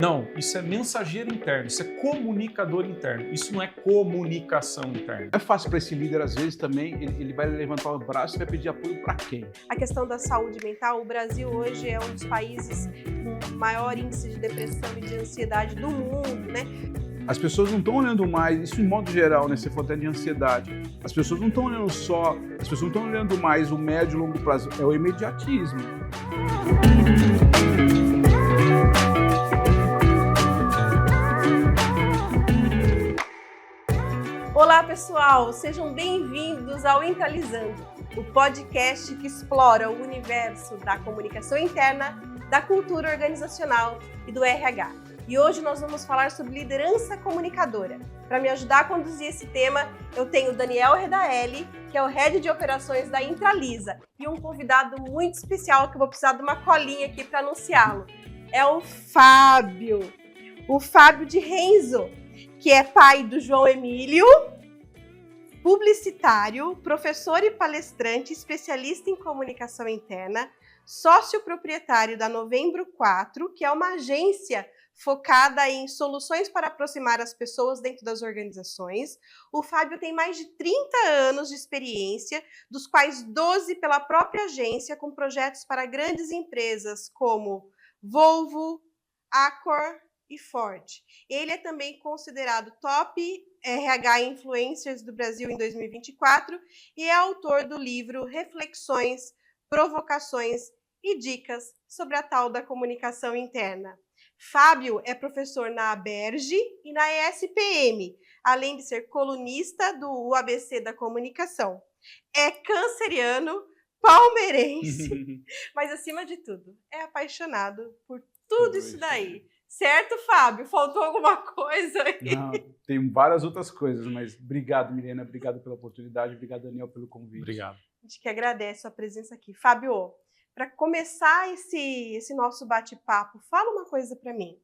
Não, isso é mensageiro interno, isso é comunicador interno, isso não é comunicação interna. É fácil para esse líder, às vezes, também, ele vai levantar o braço e vai pedir apoio para quem? A questão da saúde mental, o Brasil hoje é um dos países com maior índice de depressão e de ansiedade do mundo, né? As pessoas não estão olhando mais, isso em modo geral, né? Você falou até de ansiedade. As pessoas não estão olhando só, as pessoas não estão olhando mais o médio e longo prazo, é o imediatismo. Olá pessoal, sejam bem-vindos ao Intralizando, o podcast que explora o universo da comunicação interna, da cultura organizacional e do RH. E hoje nós vamos falar sobre liderança comunicadora. Para me ajudar a conduzir esse tema, eu tenho o Daniel Redaelli, que é o Head de Operações da Intralisa, e um convidado muito especial que eu vou precisar de uma colinha aqui para anunciá-lo. É o Fábio de Renzo, que é pai do João Emílio, publicitário, professor e palestrante, especialista em comunicação interna, sócio proprietário da Novembro 4, que é uma agência focada em soluções para aproximar as pessoas dentro das organizações. O Fábio tem mais de 30 anos de experiência, dos quais 12 pela própria agência, com projetos para grandes empresas como Volvo, Accor e Ford. Ele é também considerado top RH Influencers do Brasil em 2024 e é autor do livro Reflexões, Provocações e Dicas sobre a tal da comunicação interna. Fábio é professor na ABERJ e na ESPM, além de ser colunista do UABC da Comunicação. É canceriano, palmeirense, mas acima de tudo, é apaixonado por tudo isso daí. Certo, Fábio? Faltou alguma coisa aí? Não, tem várias outras coisas, mas obrigado, Milena, obrigado pela oportunidade, obrigado, Daniel, pelo convite. Obrigado. A gente que agradece a presença aqui. Fábio, para começar esse nosso bate-papo, fala uma coisa para mim.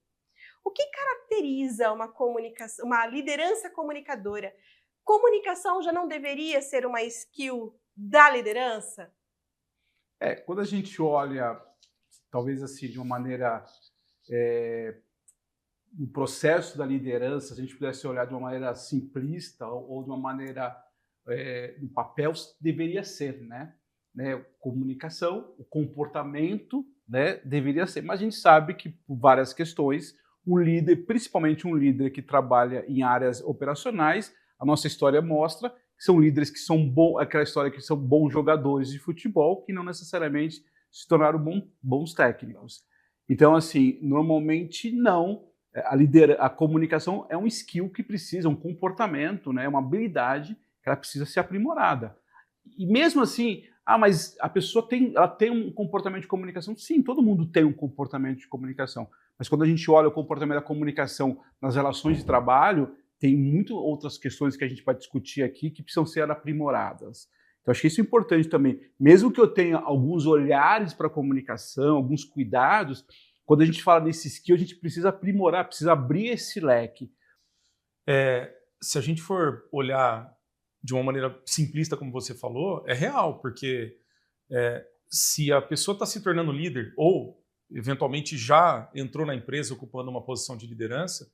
O que caracteriza uma liderança comunicadora? Comunicação já não deveria ser uma skill da liderança? Quando a gente olha, talvez assim, de uma maneira, no processo da liderança, a gente pudesse olhar de uma maneira simplista ou de uma maneira, no papel, deveria ser, né? Comunicação, o comportamento, né, deveria ser. Mas a gente sabe que, por várias questões, o líder, principalmente um líder que trabalha em áreas operacionais, a nossa história mostra que são líderes que são bons, aquela história que são bons jogadores de futebol, que não necessariamente se tornaram bons técnicos. Então, assim, normalmente não. A comunicação é um skill que precisa, um comportamento, né, uma habilidade que ela precisa ser aprimorada. E mesmo assim, mas a pessoa ela tem um comportamento de comunicação? Sim, todo mundo tem um comportamento de comunicação. Mas quando a gente olha o comportamento da comunicação nas relações de trabalho, tem muitas outras questões que a gente vai discutir aqui que precisam ser aprimoradas. Então, acho que isso é importante também. Mesmo que eu tenha alguns olhares para a comunicação, alguns cuidados, quando a gente fala nesse skill, a gente precisa aprimorar, precisa abrir esse leque. Se a gente for olhar de uma maneira simplista, como você falou, é real, porque se a pessoa está se tornando líder ou, eventualmente, já entrou na empresa ocupando uma posição de liderança,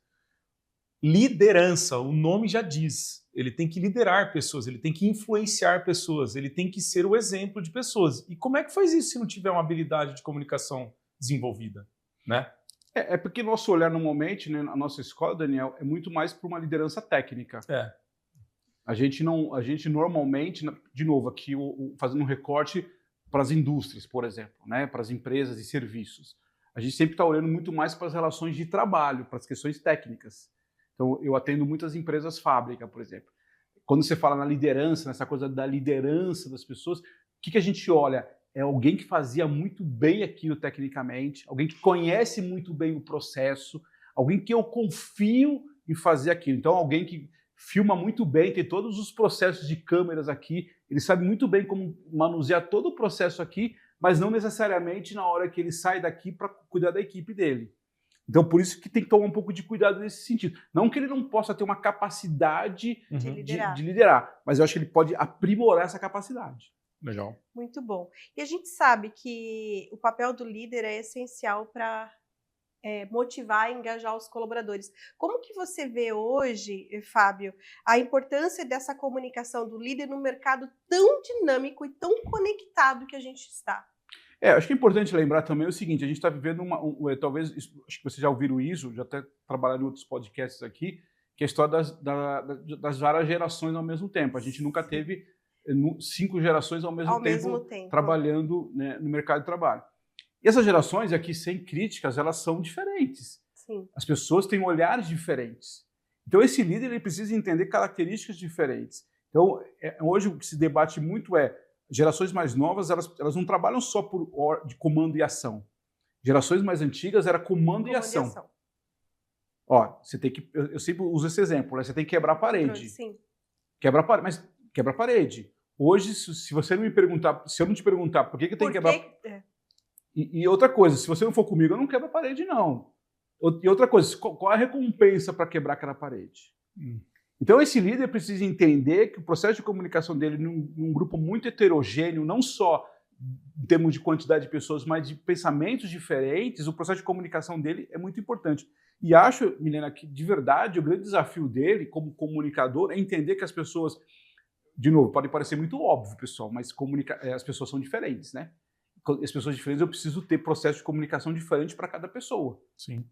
o nome já diz, ele tem que liderar pessoas, ele tem que influenciar pessoas, ele tem que ser o exemplo de pessoas. E como é que faz isso se não tiver uma habilidade de comunicação desenvolvida, né? Porque nosso olhar normalmente, né, na nossa escola, Daniel, é muito mais para uma liderança técnica. A gente normalmente, de novo, aqui fazendo um recorte para as indústrias, por exemplo, né, para as empresas e serviços. A gente sempre está olhando muito mais para as relações de trabalho, para as questões técnicas. Então, eu atendo muitas empresas fábrica, por exemplo. Quando você fala na liderança, nessa coisa da liderança das pessoas, o que a gente olha? É alguém que fazia muito bem aquilo tecnicamente, alguém que conhece muito bem o processo, alguém que eu confio em fazer aquilo. Então, alguém que filma muito bem, tem todos os processos de câmeras aqui, ele sabe muito bem como manusear todo o processo aqui, mas não necessariamente na hora que ele sai daqui para cuidar da equipe dele. Então, por isso que tem que tomar um pouco de cuidado nesse sentido. Não que ele não possa ter uma capacidade de liderar, mas eu acho que ele pode aprimorar essa capacidade. Legal. Muito bom. E a gente sabe que o papel do líder é essencial para motivar e engajar os colaboradores. Como que você vê hoje, Fábio, a importância dessa comunicação do líder no mercado tão dinâmico e tão conectado que a gente está? Acho que é importante lembrar também o seguinte, a gente está vivendo talvez, acho que vocês já ouviram isso, já até trabalharam em outros podcasts aqui, que é a história das várias gerações ao mesmo tempo. A gente nunca teve 5 gerações ao mesmo tempo trabalhando, né, no mercado de trabalho. E essas gerações aqui, sem críticas, elas são diferentes. Sim. As pessoas têm olhares diferentes. Então, esse líder ele precisa entender características diferentes. Então, hoje o que se debate muito gerações mais novas, elas não trabalham só de comando e ação. Gerações mais antigas era comando e ação. Você tem que, eu sempre uso esse exemplo, né? Você tem que quebrar a parede. Sim. Quebra a parede. Hoje, se você não me perguntar, se eu não te perguntar por que tem que quebrar... E outra coisa, se você não for comigo, eu não quebro a parede, não. E outra coisa, qual é a recompensa para quebrar aquela parede? Então, esse líder precisa entender que o processo de comunicação dele, num grupo muito heterogêneo, não só em termos de quantidade de pessoas, mas de pensamentos diferentes, o processo de comunicação dele é muito importante. E acho, Milena, que de verdade o grande desafio dele, como comunicador, é entender que as pessoas, de novo, pode parecer muito óbvio, pessoal, mas as pessoas são diferentes, né? As pessoas diferentes, eu preciso ter processo de comunicação diferente para cada pessoa. Sim.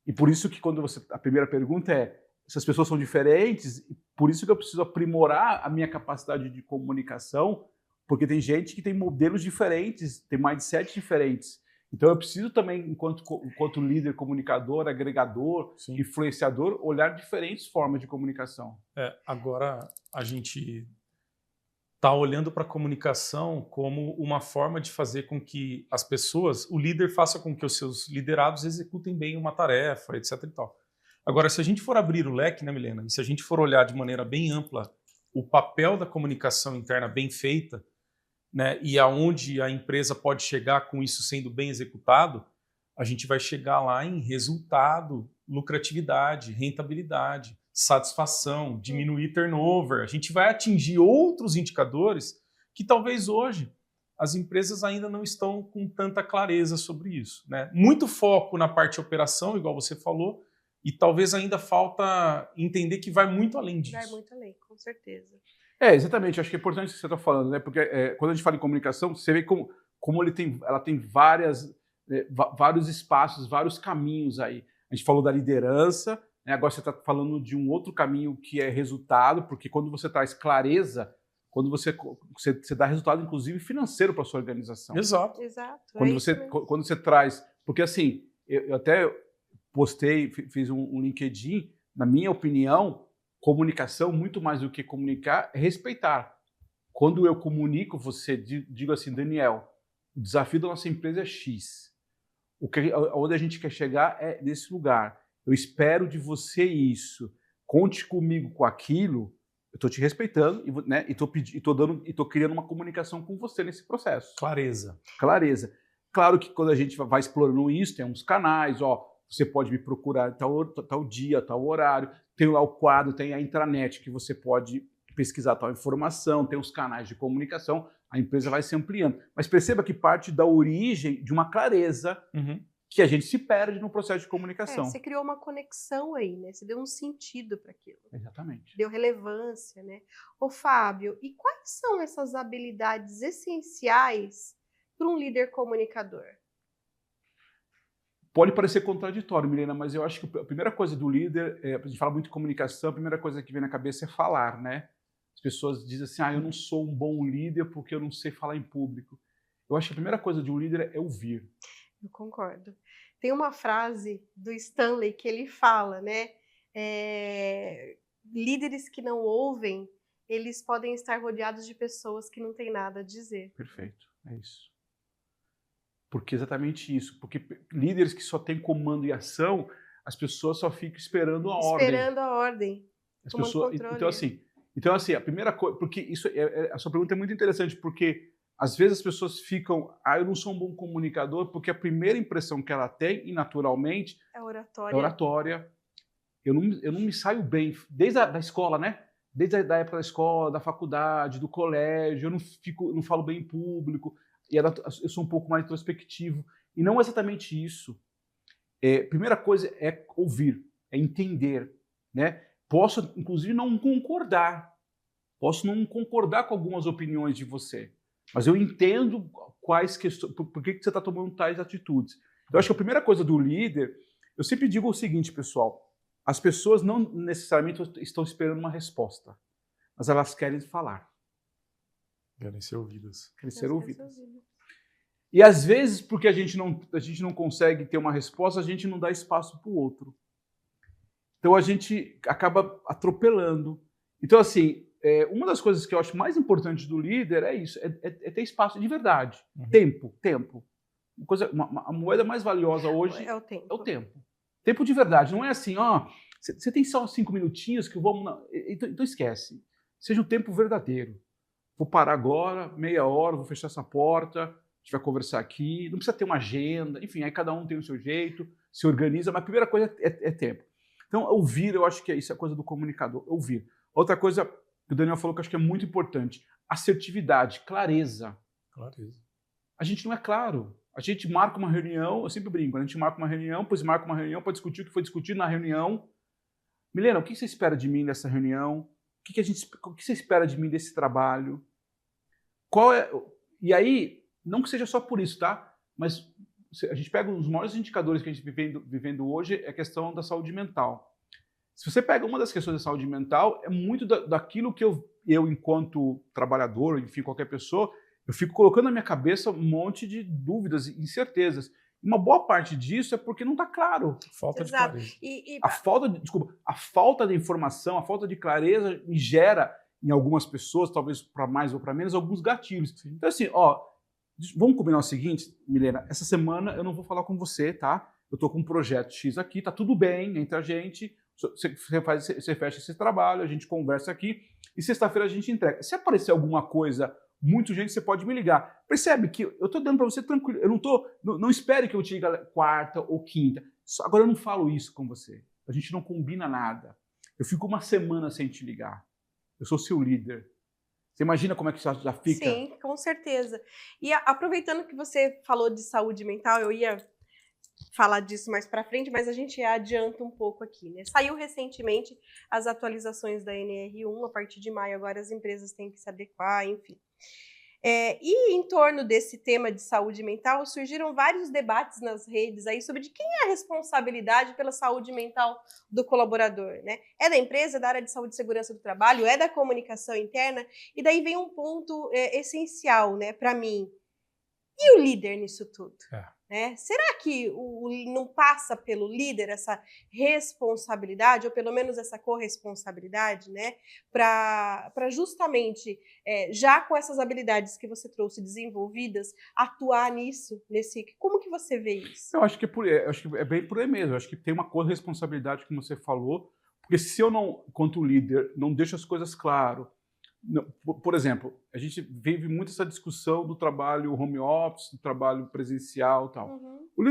E por isso que a primeira pergunta essas pessoas são diferentes, e por isso que eu preciso aprimorar a minha capacidade de comunicação, porque tem gente que tem modelos diferentes, tem mindset diferentes. Então eu preciso também, enquanto líder, comunicador, agregador, Sim. influenciador, olhar diferentes formas de comunicação. Agora a gente está olhando para a comunicação como uma forma de fazer com que as pessoas, o líder faça com que os seus liderados executem bem uma tarefa, etc. e tal. Agora, se a gente for abrir o leque, né, Milena, e se a gente for olhar de maneira bem ampla o papel da comunicação interna bem feita, né, e aonde a empresa pode chegar com isso sendo bem executado, a gente vai chegar lá em resultado, lucratividade, rentabilidade, satisfação, diminuir turnover. A gente vai atingir outros indicadores que talvez hoje as empresas ainda não estão com tanta clareza sobre isso, né? Muito foco na parte de operação, igual você falou, e talvez ainda falta entender que vai muito além disso. Vai muito além, com certeza. Exatamente. Acho que é importante o que você está falando, né? Porque quando a gente fala em comunicação, você vê como ela tem vários espaços, vários caminhos aí. A gente falou da liderança, né? Agora você está falando de um outro caminho que é resultado, porque quando você traz clareza, quando você dá resultado, inclusive financeiro para a sua organização. Exato. Quando você traz... Porque assim, eu até postei, fiz um LinkedIn, na minha opinião, comunicação, muito mais do que comunicar, é respeitar. Quando eu comunico, você digo assim, Daniel, o desafio da nossa empresa é X. Onde a gente quer chegar é nesse lugar. Eu espero de você isso. Conte comigo com aquilo. Eu estou te respeitando, né, e estou criando uma comunicação com você nesse processo. Clareza. Claro que quando a gente vai explorando isso, tem uns canais, você pode me procurar tal dia, tal horário. Tem lá o quadro, tem a intranet que você pode pesquisar tal informação, tem os canais de comunicação, a empresa vai se ampliando. Mas perceba que parte da origem de uma clareza que a gente se perde no processo de comunicação. Você criou uma conexão aí, né? Você deu um sentido para aquilo. Exatamente. Deu relevância, né? Ô, Fábio, e quais são essas habilidades essenciais para um líder comunicador? Pode parecer contraditório, Milena, mas eu acho que a primeira coisa do líder, a gente fala muito de comunicação, a primeira coisa que vem na cabeça é falar, né? As pessoas dizem assim, eu não sou um bom líder porque eu não sei falar em público. Eu acho que a primeira coisa de um líder é ouvir. Eu concordo. Tem uma frase do Stanley que ele fala, né? Líderes que não ouvem, eles podem estar rodeados de pessoas que não têm nada a dizer. Perfeito, é isso. Porque exatamente isso. Porque líderes que só têm comando e ação, as pessoas só ficam esperando a ordem. Esperando a ordem. As pessoas, então assim, a primeira coisa, porque a sua pergunta é muito interessante, porque às vezes as pessoas ficam, eu não sou um bom comunicador, porque a primeira impressão que ela tem, e naturalmente, é oratória. Eu não me saio bem, desde a escola, né? Desde a época da escola, da faculdade, do colégio, eu não falo bem em público. Eu sou um pouco mais introspectivo. E não exatamente isso. primeira coisa é ouvir, é entender, né? Posso, inclusive, não concordar. Posso não concordar com algumas opiniões de você, mas eu entendo quais questões, por que você está tomando tais atitudes. Eu acho que a primeira coisa do líder, eu sempre digo o seguinte, pessoal, as pessoas não necessariamente estão esperando uma resposta, mas elas querem falar. Querem ser ouvidas. Querem ser ouvidas. E às vezes, porque a gente não consegue ter uma resposta, a gente não dá espaço para o outro. Então a gente acaba atropelando. Então, assim, uma das coisas que eu acho mais importante do líder é isso, é ter espaço de verdade. Tempo. A moeda mais valiosa hoje é o tempo. É o tempo. Tempo de verdade. Não é assim, você tem só 5 minutinhos que vamos... Então esquece. Seja o tempo verdadeiro. Vou parar agora, meia hora, vou fechar essa porta, a gente vai conversar aqui, não precisa ter uma agenda, enfim, aí cada um tem o seu jeito, se organiza, mas a primeira coisa é tempo. Então, ouvir, eu acho que isso é coisa do comunicador, ouvir. Outra coisa que o Daniel falou que eu acho que é muito importante, assertividade, clareza. Clareza. A gente não é claro. A gente marca uma reunião, eu sempre brinco, a gente marca uma reunião, depois marca uma reunião para discutir o que foi discutido na reunião. Milena, o que você espera de mim nessa reunião? O que você espera de mim desse trabalho? E aí, não que seja só por isso, tá? Mas a gente pega um dos maiores indicadores que a gente vivendo hoje é a questão da saúde mental. Se você pega uma das questões da saúde mental, é muito daquilo que eu enquanto trabalhador, enfim, qualquer pessoa, eu fico colocando na minha cabeça um monte de dúvidas e incertezas. Uma boa parte disso é porque não está claro. Falta de clareza. A falta de informação, a falta de clareza me gera, em algumas pessoas, talvez para mais ou para menos, alguns gatilhos. Sim. Então, assim, vamos combinar o seguinte, Milena, essa semana eu não vou falar com você, tá? Eu estou com um projeto X aqui, tá tudo bem entre a gente, você fecha esse trabalho, a gente conversa aqui, e sexta-feira a gente entrega. Se aparecer alguma coisa muito urgente, você pode me ligar. Percebe que eu estou dando para você tranquilo, eu não espere que eu te ligue quarta ou quinta. Agora eu não falo isso com você, a gente não combina nada. Eu fico uma semana sem te ligar. Eu sou seu líder. Você imagina como é que isso já fica? Sim, com certeza. E aproveitando que você falou de saúde mental, eu ia falar disso mais para frente, mas a gente adianta um pouco aqui, né? Saiu recentemente as atualizações da NR1, a partir de maio agora as empresas têm que se adequar, enfim. E em torno desse tema de saúde mental, surgiram vários debates nas redes aí sobre de quem é a responsabilidade pela saúde mental do colaborador, né? É da empresa, é da área de saúde e segurança do trabalho, é da comunicação interna, e daí vem um ponto essencial, né, para mim. E o líder nisso tudo? Né? Será que não passa pelo líder essa responsabilidade, ou pelo menos essa corresponsabilidade, né? Para justamente, já com essas habilidades que você trouxe desenvolvidas, atuar nisso, como que você vê isso? Eu acho que é bem por aí mesmo. Eu acho que tem uma corresponsabilidade, como você falou, porque se eu não, quanto líder, não deixo as coisas claras. Por exemplo, a gente vive muito essa discussão do trabalho home office, do trabalho presencial e tal.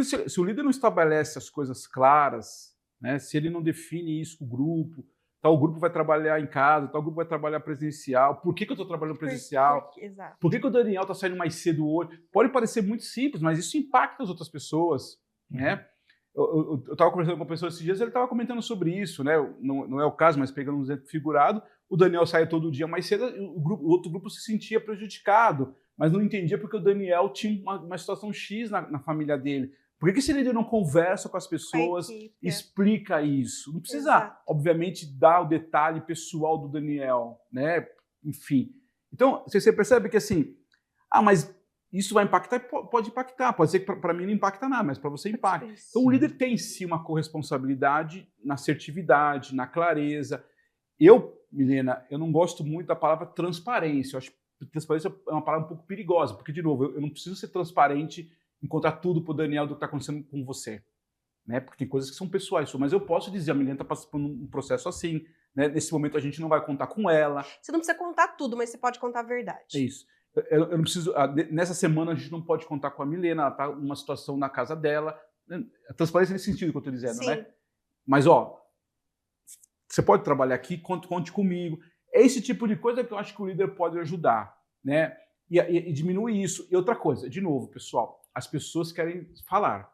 Se o líder não estabelece as coisas claras, né, se ele não define isso com o grupo, tal grupo vai trabalhar em casa, tal grupo vai trabalhar presencial, por que eu estou trabalhando presencial? Exato. Por que o Daniel está saindo mais cedo hoje? Pode parecer muito simples, mas isso impacta as outras pessoas, né? Eu estava conversando com uma pessoa esses dias, ele estava comentando sobre isso, né? Não é o caso, mas pegando um exemplo figurado, o Daniel saía todo dia mais cedo, o outro grupo se sentia prejudicado, mas não entendia porque o Daniel tinha uma situação X na família dele. Por que esse líder não conversa com as pessoas e explica isso? Não precisa, obviamente, dar o detalhe pessoal do Daniel, né? Enfim. Então, você percebe que assim, mas isso vai impactar? Pode impactar. Pode ser que para mim não impacta nada, mas para você impacta. Então, o líder tem sim uma corresponsabilidade na assertividade, na clareza. Milena, eu não gosto muito da palavra transparência. Eu acho que transparência é uma palavra um pouco perigosa, porque, de novo, eu não preciso ser transparente em contar tudo para o Daniel do que está acontecendo com você, né? Porque tem coisas que são pessoais, mas eu posso dizer, a Milena está passando por um processo assim, né? Nesse momento a gente não vai contar com ela. Você não precisa contar tudo, mas você pode contar a verdade. É isso. Eu não preciso. Nessa semana a gente não pode contar com a Milena, ela está numa situação na casa dela. A transparência nesse sentido que eu estou dizendo, né? Mas, você pode trabalhar aqui, conte comigo. É esse tipo de coisa que eu acho que o líder pode ajudar, né? E diminuir isso. E outra coisa, de novo, pessoal, as pessoas querem falar.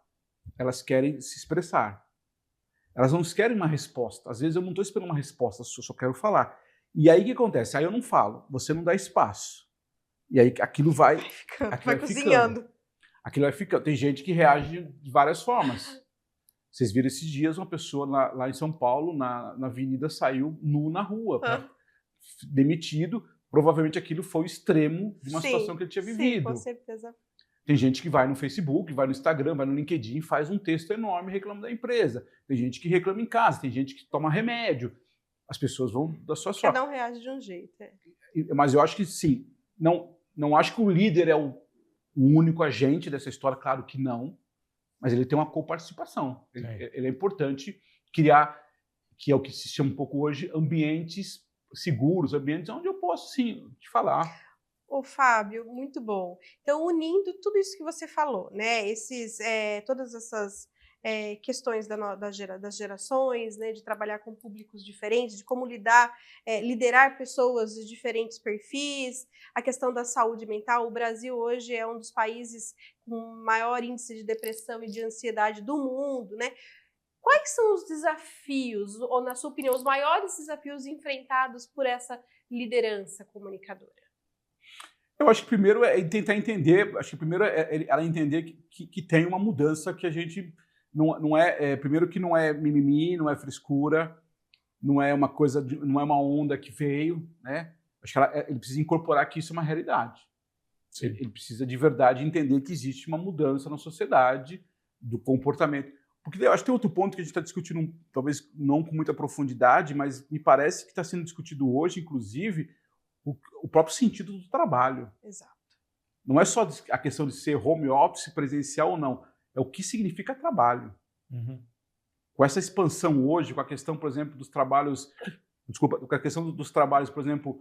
elas querem se expressar. Elas não querem uma resposta. Às vezes eu não estou esperando uma resposta, eu só quero falar. E aí o que acontece? Aí eu não falo, você não dá espaço. E aí aquilo vai cozinhando. Aquilo vai ficando. Tem gente que reage de várias formas. Vocês viram esses dias uma pessoa lá em São Paulo, na avenida, saiu nu na rua, demitido. Provavelmente aquilo foi o extremo de uma situação que ele tinha vivido. Sim, com certeza. Tem gente que vai no Facebook, vai no Instagram, vai no LinkedIn, faz um texto enorme reclamando da empresa. Tem gente que reclama em casa, tem gente que toma remédio. As pessoas vão da sua sorte. Cada um reage de um jeito. Mas eu acho que sim. Não acho que o líder é o único agente dessa história, claro que não. Mas ele tem uma coparticipação. Ele é importante criar, que é o que se chama um pouco hoje, ambientes seguros, ambientes onde eu posso, sim, te falar. Ô, Fábio, muito bom. Então, unindo tudo isso que você falou, né? Todas essas questões das gerações, né? De trabalhar com públicos diferentes, de como liderar pessoas de diferentes perfis, a questão da saúde mental. O Brasil hoje é um dos países com maior índice de depressão e de ansiedade do mundo, né? Quais são os desafios, ou na sua opinião, os maiores desafios enfrentados por essa liderança comunicadora? Eu acho que primeiro é tentar entender, acho que primeiro é ela entender que tem uma mudança que a gente primeiro que não é mimimi, não é frescura, não é uma coisa, não é uma onda que veio, né? Acho que ele precisa incorporar que isso é uma realidade. Ele precisa de verdade entender que existe uma mudança na sociedade do comportamento. Porque eu acho que tem outro ponto que a gente está discutindo, talvez não com muita profundidade, mas me parece que está sendo discutido hoje, inclusive, o próprio sentido do trabalho. Exato. Não é só a questão de ser home office, presencial ou não. É o que significa trabalho. Uhum. Com essa expansão hoje, com a questão, por exemplo, dos trabalhos... Desculpa, com a questão dos trabalhos, por exemplo,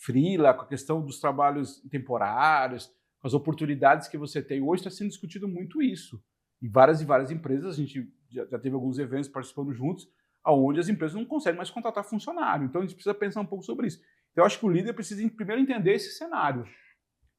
freela, com a questão dos trabalhos temporários, com as oportunidades que você tem. Hoje está sendo discutido muito isso. Em várias e várias empresas, a gente já teve alguns eventos participando juntos, onde as empresas não conseguem mais contratar funcionário. Então, a gente precisa pensar um pouco sobre isso. Então, eu acho que o líder precisa primeiro entender esse cenário.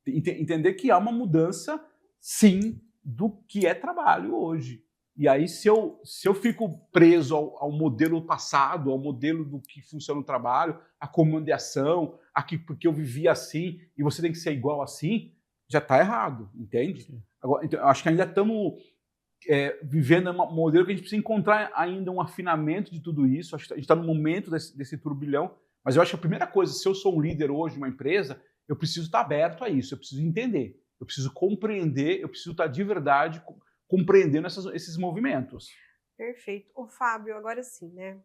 Entender que há uma mudança, sim, do que é trabalho hoje. E aí, se eu fico preso ao modelo passado, ao modelo do que funciona o trabalho, a comandação, porque eu vivia assim e você tem que ser igual assim, já está errado, entende? Agora, então, eu acho que ainda estamos vivendo um modelo que a gente precisa encontrar ainda um afinamento de tudo isso. Acho que a gente está no momento desse turbilhão, mas eu acho que a primeira coisa, se eu sou um líder hoje de uma empresa, eu preciso estar aberto a isso, eu preciso entender, eu preciso compreender, eu preciso estar de verdade compreendendo esses movimentos. Perfeito. Ô, Fábio, agora sim, né?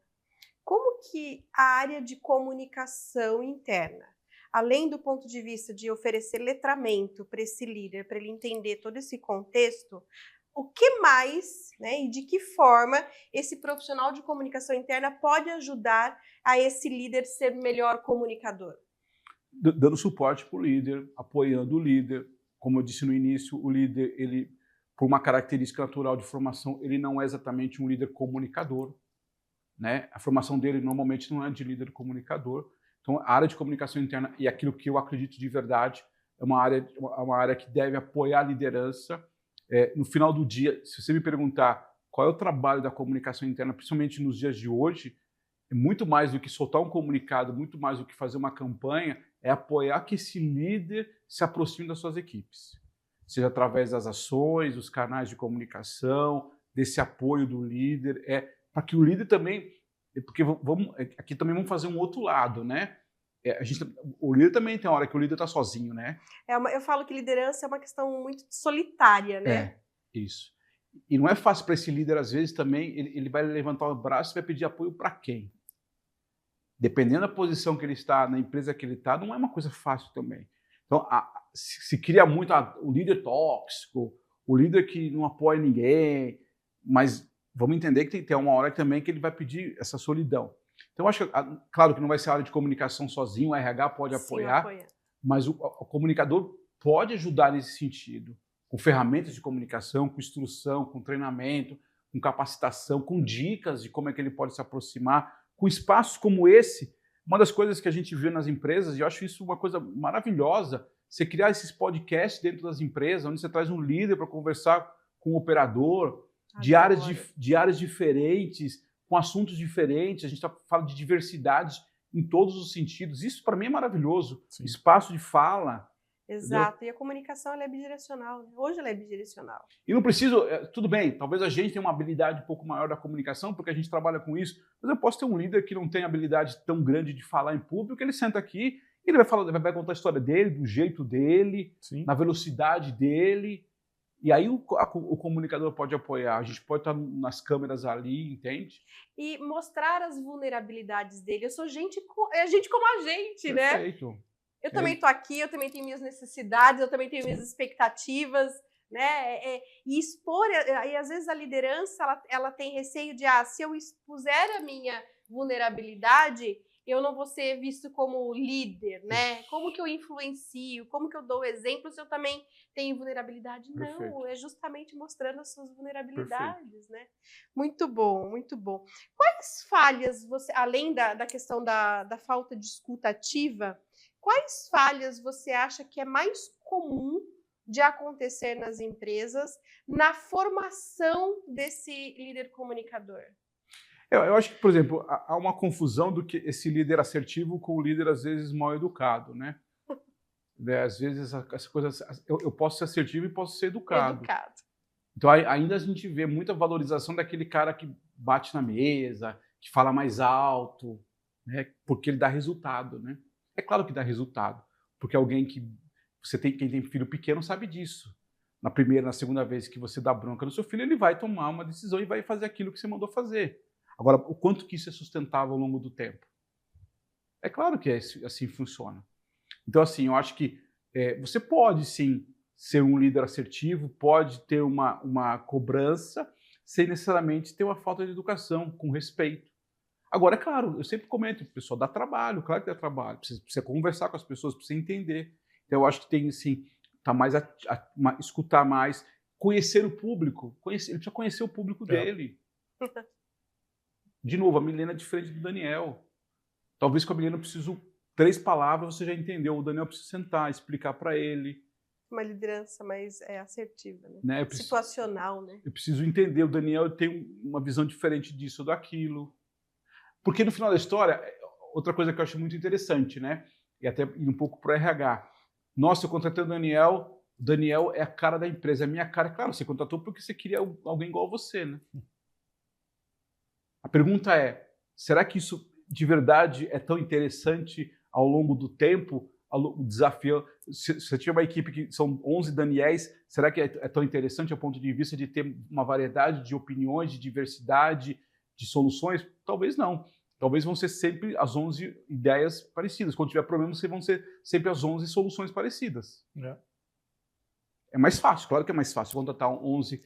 Como que a área de comunicação interna, além do ponto de vista de oferecer letramento para esse líder, para ele entender todo esse contexto, o que mais, né, e de que forma esse profissional de comunicação interna pode ajudar a esse líder ser melhor comunicador? Dando suporte para o líder, apoiando o líder. Como eu disse no início, o líder, ele, por uma característica natural de formação, ele não é exatamente um líder comunicador, né? A formação dele normalmente não é de líder comunicador. Então, a área de comunicação interna, e aquilo que eu acredito de verdade, é uma área que deve apoiar a liderança. No final do dia, se você me perguntar qual é o trabalho da comunicação interna, principalmente nos dias de hoje, é muito mais do que soltar um comunicado, muito mais do que fazer uma campanha, é apoiar que esse líder se aproxime das suas equipes. Seja através das ações, dos canais de comunicação, desse apoio do líder, para que o líder também... Porque aqui também vamos fazer um outro lado, né? O líder também tem uma hora que o líder está sozinho, né? Eu falo que liderança é uma questão muito solitária, né? Isso. E não é fácil para esse líder, às vezes, também, ele vai levantar o braço e vai pedir apoio para quem? Dependendo da posição que ele está, na empresa que ele está, não é uma coisa fácil também. Então, se cria muito o líder tóxico, o líder que não apoia ninguém, mas vamos entender que tem uma hora também que ele vai pedir essa solidão. Então, eu acho que, claro que não vai ser a área de comunicação sozinho, o RH pode apoiar, mas o comunicador pode ajudar nesse sentido, com ferramentas de comunicação, com instrução, com treinamento, com capacitação, com dicas de como é que ele pode se aproximar, com espaços como esse. Uma das coisas que a gente vê nas empresas, e eu acho isso uma coisa maravilhosa, você criar esses podcasts dentro das empresas, onde você traz um líder para conversar com o operador, de áreas diferentes, com assuntos diferentes. A gente fala de diversidade em todos os sentidos. Isso, para mim, é maravilhoso. Sim. Espaço de fala. Exato. Entendeu? E a comunicação ela é bidirecional. Né? Hoje ela é bidirecional. E não preciso... Tudo bem, talvez a gente tenha uma habilidade um pouco maior da comunicação, porque a gente trabalha com isso, mas eu posso ter um líder que não tem habilidade tão grande de falar em público, ele senta aqui, ele vai contar a história dele, do jeito dele, sim, na velocidade dele. E aí o comunicador pode apoiar, a gente pode estar nas câmeras ali, entende? E mostrar as vulnerabilidades dele. Eu sou gente como a gente, perfeito, né? Eu também estou aqui, eu também tenho minhas necessidades, eu também tenho minhas expectativas, né? E expor, e às vezes a liderança, ela tem receio de, se eu expuser a minha vulnerabilidade, eu não vou ser visto como líder, né? Como que eu influencio? Como que eu dou exemplo se eu também tenho vulnerabilidade? Perfeito. Não, é justamente mostrando as suas vulnerabilidades, perfeito, né? Muito bom, muito bom. Quais falhas você, além da questão da falta de escuta ativa, quais falhas você acha que é mais comum de acontecer nas empresas na formação desse líder comunicador? Eu acho que, por exemplo, há uma confusão do que esse líder assertivo com o líder, às vezes, mal educado, né? Às vezes, as coisas... Eu posso ser assertivo e posso ser educado. Então, ainda a gente vê muita valorização daquele cara que bate na mesa, que fala mais alto, né? Porque ele dá resultado, né? É claro que dá resultado, porque alguém que... Quem tem filho pequeno sabe disso. Na primeira, na segunda vez que você dá bronca no seu filho, ele vai tomar uma decisão e vai fazer aquilo que você mandou fazer. Agora, o quanto que isso é sustentável ao longo do tempo? É claro que assim funciona. Então, assim, eu acho que você pode, sim, ser um líder assertivo, pode ter uma cobrança, sem necessariamente ter uma falta de educação, com respeito. Agora, é claro, eu sempre comento, o pessoal dá trabalho, claro que dá trabalho, precisa conversar com as pessoas, precisa entender. Então, eu acho que tem, assim, escutar mais, conhecer o público, ele precisa conhecer o público dele. De novo, a Milena é diferente do Daniel. Talvez com a Milena eu preciso 3 palavras, você já entendeu. O Daniel precisa sentar, explicar para ele. Uma liderança mais assertiva, né? Situacional, né? Eu preciso entender. O Daniel tem uma visão diferente disso ou daquilo. Porque no final da história, outra coisa que eu acho muito interessante, né? E até ir um pouco para o RH. Nossa, eu contratei o Daniel é a cara da empresa, é a minha cara. Claro, você contratou porque você queria alguém igual a você, né? A pergunta é, será que isso de verdade é tão interessante ao longo do tempo? O desafio, se você tiver uma equipe que são 11 Daniéis, será que é tão interessante ao ponto de vista de ter uma variedade de opiniões, de diversidade, de soluções? Talvez não. Talvez vão ser sempre as 11 ideias parecidas. Quando tiver problemas, vão ser sempre as 11 soluções parecidas. É mais fácil, claro que é mais fácil. Contratar 11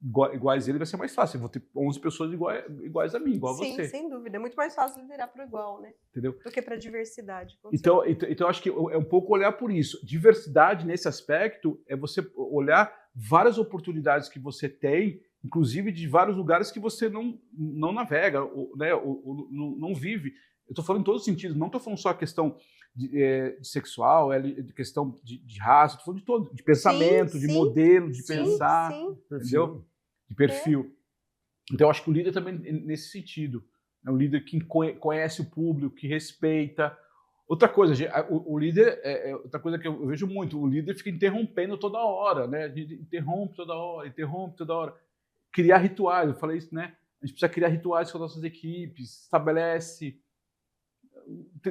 iguais a ele vai ser mais fácil. Eu vou ter 11 pessoas iguais a mim, igual a você. Sim, sem dúvida. É muito mais fácil liderar para o igual, né? Entendeu? Do que para a diversidade. Então, eu acho que é um pouco olhar por isso. Diversidade, nesse aspecto, é você olhar várias oportunidades que você tem, inclusive de vários lugares que você não navega, né, ou não vive. Eu estou falando em todos os sentidos, não estou falando só a questão de sexual, de questão de raça, estou falando de todo, de pensamento, de modelo, de pensar, entendeu? De perfil. Então, eu acho que o líder também nesse sentido. É um líder que conhece o público, que respeita. Outra coisa, o líder, outra coisa que eu vejo muito, o líder fica interrompendo toda hora, né? A gente interrompe toda hora. Criar rituais, eu falei isso, né? A gente precisa criar rituais com as nossas equipes, estabelece...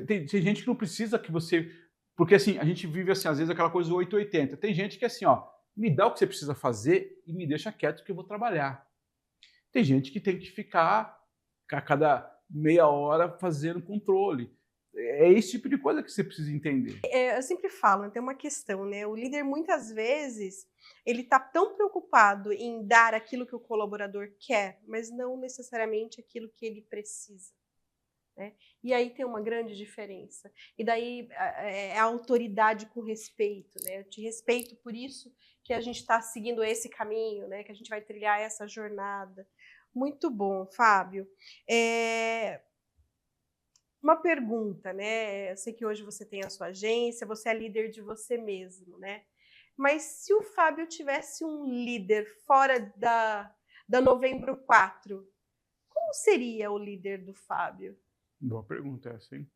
Tem gente que não precisa que você... Porque, assim, a gente vive, assim, às vezes, aquela coisa do 880. Tem gente que, assim, me dá o que você precisa fazer e me deixa quieto que eu vou trabalhar. Tem gente que tem que ficar a cada meia hora fazendo controle. É esse tipo de coisa que você precisa entender. Eu sempre falo, tem uma questão, né? O líder, muitas vezes, ele está tão preocupado em dar aquilo que o colaborador quer, mas não necessariamente aquilo que ele precisa. Né? E aí tem uma grande diferença. E daí é a autoridade com respeito, né? Eu te respeito por isso que a gente está seguindo esse caminho, né? Que a gente vai trilhar essa jornada. Muito bom, Fábio. Uma pergunta, né? Eu sei que hoje você tem a sua agência, você é líder de você mesmo, né? Mas se o Fábio tivesse um líder fora da Novembro 4, como seria o líder do Fábio? Boa pergunta essa, hein?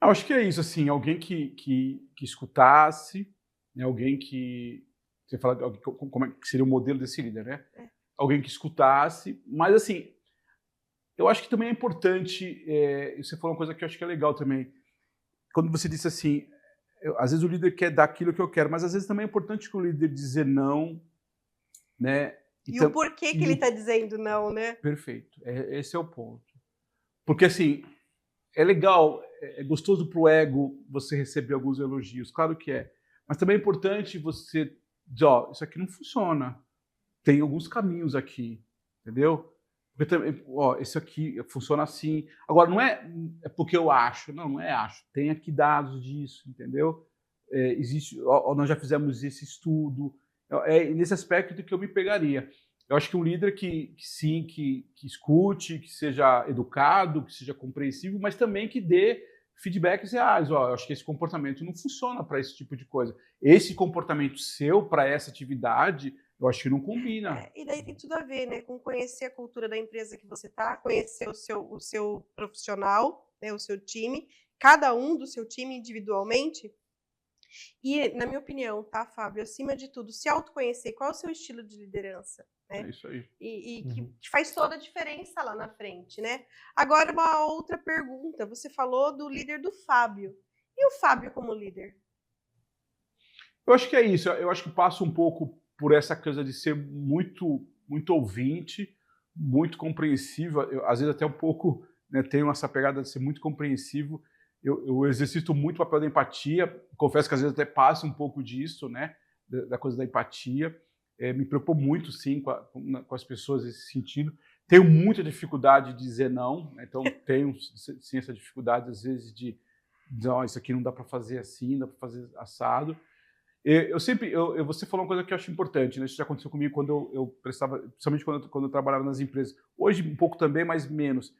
Eu acho que é isso, assim, alguém que escutasse, né, alguém que... Você fala como é que seria o modelo desse líder, né? Alguém que escutasse, mas assim, eu acho que também é importante, você falou uma coisa que eu acho que é legal também, quando você disse assim, às vezes o líder quer dar aquilo que eu quero, mas às vezes também é importante que o líder dizer não, né? E o porquê que ele está dizendo não, né? Perfeito, esse é o ponto. Porque assim, é legal, é gostoso pro ego você receber alguns elogios, claro que é, mas também é importante você dizer, ó, isso aqui não funciona, tem alguns caminhos aqui, entendeu? Porque também, ó, esse aqui funciona assim. Agora, não é porque eu acho, não é acho. Tem aqui dados disso, entendeu? Existe, ó, nós já fizemos esse estudo. É nesse aspecto que eu me pegaria. Eu acho que um líder que escute, que seja educado, que seja compreensivo, mas também que dê feedbacks reais. Ó, eu acho que esse comportamento não funciona para esse tipo de coisa. Esse comportamento seu para essa atividade, eu acho que não combina. E daí tem tudo a ver, né, com conhecer a cultura da empresa que você está, conhecer o seu profissional, né, o seu time, cada um do seu time individualmente. E, na minha opinião, tá, Fábio, acima de tudo, se autoconhecer, qual é o seu estilo de liderança, né? É isso aí. E que faz toda a diferença lá na frente, né? Agora, uma outra pergunta. Você falou do líder do Fábio. E o Fábio como líder? Eu acho que é isso. Eu acho que passa um pouco por essa coisa de ser muito, muito ouvinte, muito compreensivo. Eu, às vezes até um pouco, né, tenho essa pegada de ser muito compreensivo. Eu exercito muito o papel da empatia. Confesso que às vezes até passa um pouco disso, né, da coisa da empatia. Me preocupo muito, sim, com as pessoas nesse sentido. Tenho muita dificuldade de dizer não, né? Então tenho, sim, essa dificuldade, às vezes, de dizer, oh, isso aqui não dá para fazer assim, não dá para fazer assado. Você falou uma coisa que eu acho importante, né? Isso já aconteceu comigo quando eu prestava, principalmente quando eu trabalhava nas empresas. Hoje, um pouco também, mas menos.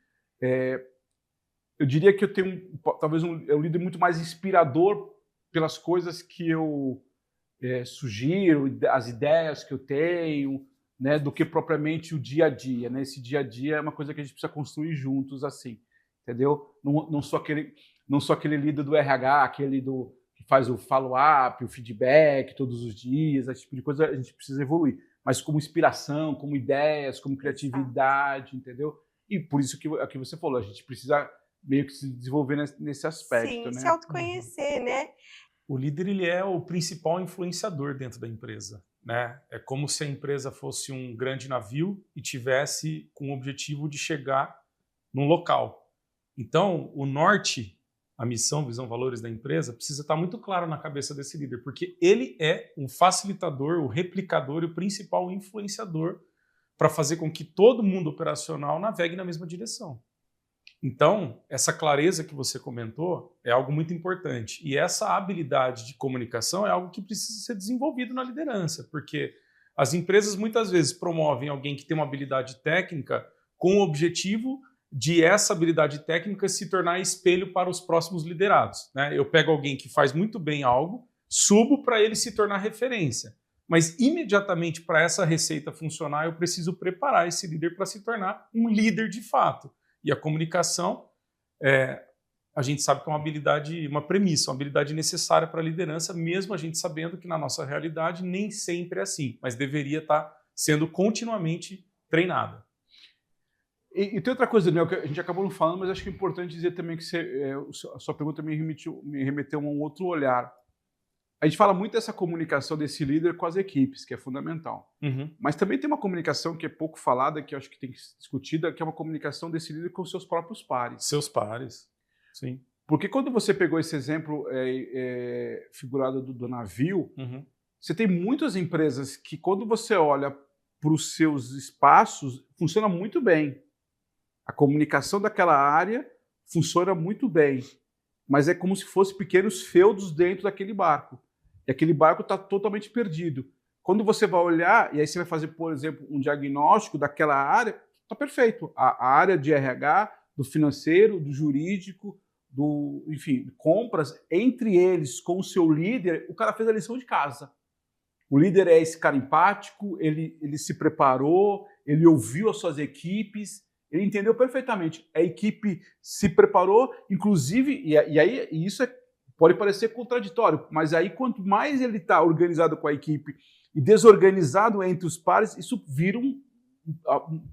Eu diria que eu tenho, talvez, um líder muito mais inspirador pelas coisas que eu sugiro, as ideias que eu tenho, né, do que propriamente o dia a dia, né? Esse dia a dia é uma coisa que a gente precisa construir juntos, assim, entendeu? Não sou aquele líder do RH, aquele que faz o follow-up, o feedback todos os dias, esse tipo de coisa a gente precisa evoluir, mas como inspiração, como ideias, como criatividade, entendeu? E por isso que você falou, a gente precisa meio que se desenvolver nesse aspecto, Sim, né? se autoconhecer, né? O líder, ele é o principal influenciador dentro da empresa, né? É como se a empresa fosse um grande navio e tivesse com o objetivo de chegar num local. Então, o norte, a missão, visão, valores da empresa, precisa estar muito claro na cabeça desse líder, porque ele é um facilitador, o replicador e o principal influenciador para fazer com que todo mundo operacional navegue na mesma direção. Então, essa clareza que você comentou é algo muito importante. E essa habilidade de comunicação é algo que precisa ser desenvolvido na liderança, porque as empresas muitas vezes promovem alguém que tem uma habilidade técnica com o objetivo de essa habilidade técnica se tornar espelho para os próximos liderados, né? Eu pego alguém que faz muito bem algo, subo para ele se tornar referência. Mas imediatamente para essa receita funcionar, eu preciso preparar esse líder para se tornar um líder de fato. E a comunicação, a gente sabe que é uma habilidade, uma premissa, uma habilidade necessária para a liderança, mesmo a gente sabendo que na nossa realidade nem sempre é assim, mas deveria estar sendo continuamente treinada. E tem outra coisa, Daniel, que a gente acabou não falando, mas acho que é importante dizer também que a sua pergunta me remeteu a um outro olhar. A gente fala muito dessa comunicação desse líder com as equipes, que é fundamental. Uhum. Mas também tem uma comunicação que é pouco falada, que eu acho que tem que ser discutida, que é uma comunicação desse líder com os seus próprios pares. Seus pares, sim. Porque quando você pegou esse exemplo figurado do navio, uhum. Você tem muitas empresas que, quando você olha para os seus espaços, funciona muito bem. A comunicação daquela área funciona muito bem, mas é como se fossem pequenos feudos dentro daquele barco. E aquele barco está totalmente perdido. Quando você vai olhar, e aí você vai fazer, por exemplo, um diagnóstico daquela área, está perfeito. A área de RH, do financeiro, do jurídico, enfim, compras, entre eles, com o seu líder, o cara fez a lição de casa. O líder é esse cara empático, ele se preparou, ele ouviu as suas equipes, ele entendeu perfeitamente. A equipe se preparou, inclusive, e isso pode parecer contraditório, mas aí quanto mais ele está organizado com a equipe e desorganizado entre os pares, isso vira um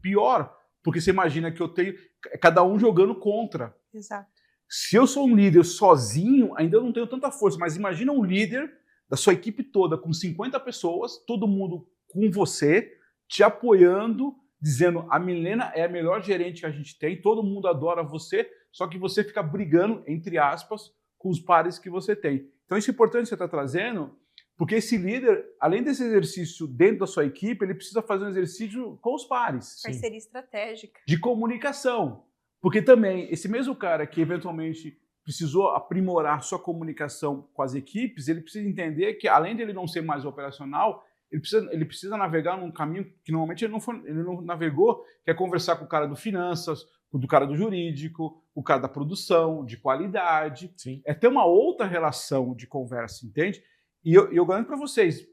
pior, porque você imagina que eu tenho cada um jogando contra. Exato. Se eu sou um líder sozinho, ainda não tenho tanta força, mas imagina um líder da sua equipe toda, com 50 pessoas, todo mundo com você, te apoiando, dizendo a Milena é a melhor gerente que a gente tem, todo mundo adora você, só que você fica brigando, entre aspas, com os pares que você tem. Então isso é importante você estar trazendo, porque esse líder, além desse exercício dentro da sua equipe, ele precisa fazer um exercício com os pares. Parceria estratégica. De comunicação. Porque também, esse mesmo cara que eventualmente precisou aprimorar sua comunicação com as equipes, ele precisa entender que, além de ele não ser mais operacional, ele precisa navegar num caminho que normalmente ele não navegou, que é conversar com o cara do finanças, com o cara do jurídico, o cara da produção, de qualidade. Sim. É ter uma outra relação de conversa, entende? E eu garanto para vocês,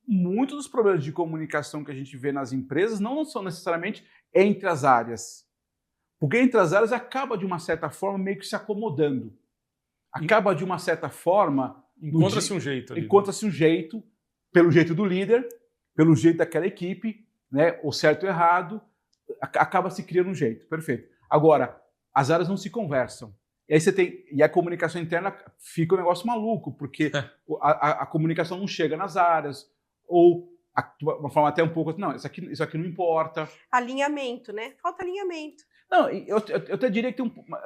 muitos dos problemas de comunicação que a gente vê nas empresas não são necessariamente entre as áreas. Porque entre as áreas acaba, de uma certa forma, meio que se acomodando. Acaba, de uma certa forma... Encontra-se um jeito ali. Encontra-se um jeito, pelo jeito do líder, pelo jeito daquela equipe, né? O certo e o errado, acaba se criando um jeito. Perfeito. Agora, as áreas não se conversam. E aí você tem... E a comunicação interna fica um negócio maluco, porque a comunicação não chega nas áreas, ou... de uma forma até um pouco... Não, isso aqui não importa. Alinhamento, né? Falta alinhamento. Não, eu até diria que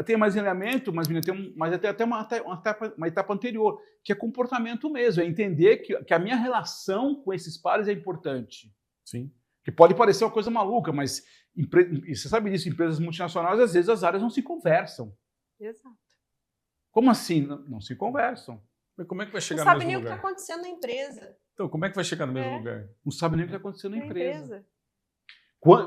tem mais alinhamento, mas tem até uma etapa anterior, que é comportamento mesmo, é entender que a minha relação com esses pares é importante. Sim. Que pode parecer uma coisa maluca, mas e você sabe disso, empresas multinacionais, às vezes as áreas não se conversam. Exato. Como assim? Não se conversam. Mas como é que vai chegar não no sabe mesmo nem lugar? o que está acontecendo na empresa. Então, como é que vai chegar no mesmo lugar? Não sabe nem o que está acontecendo na Na empresa.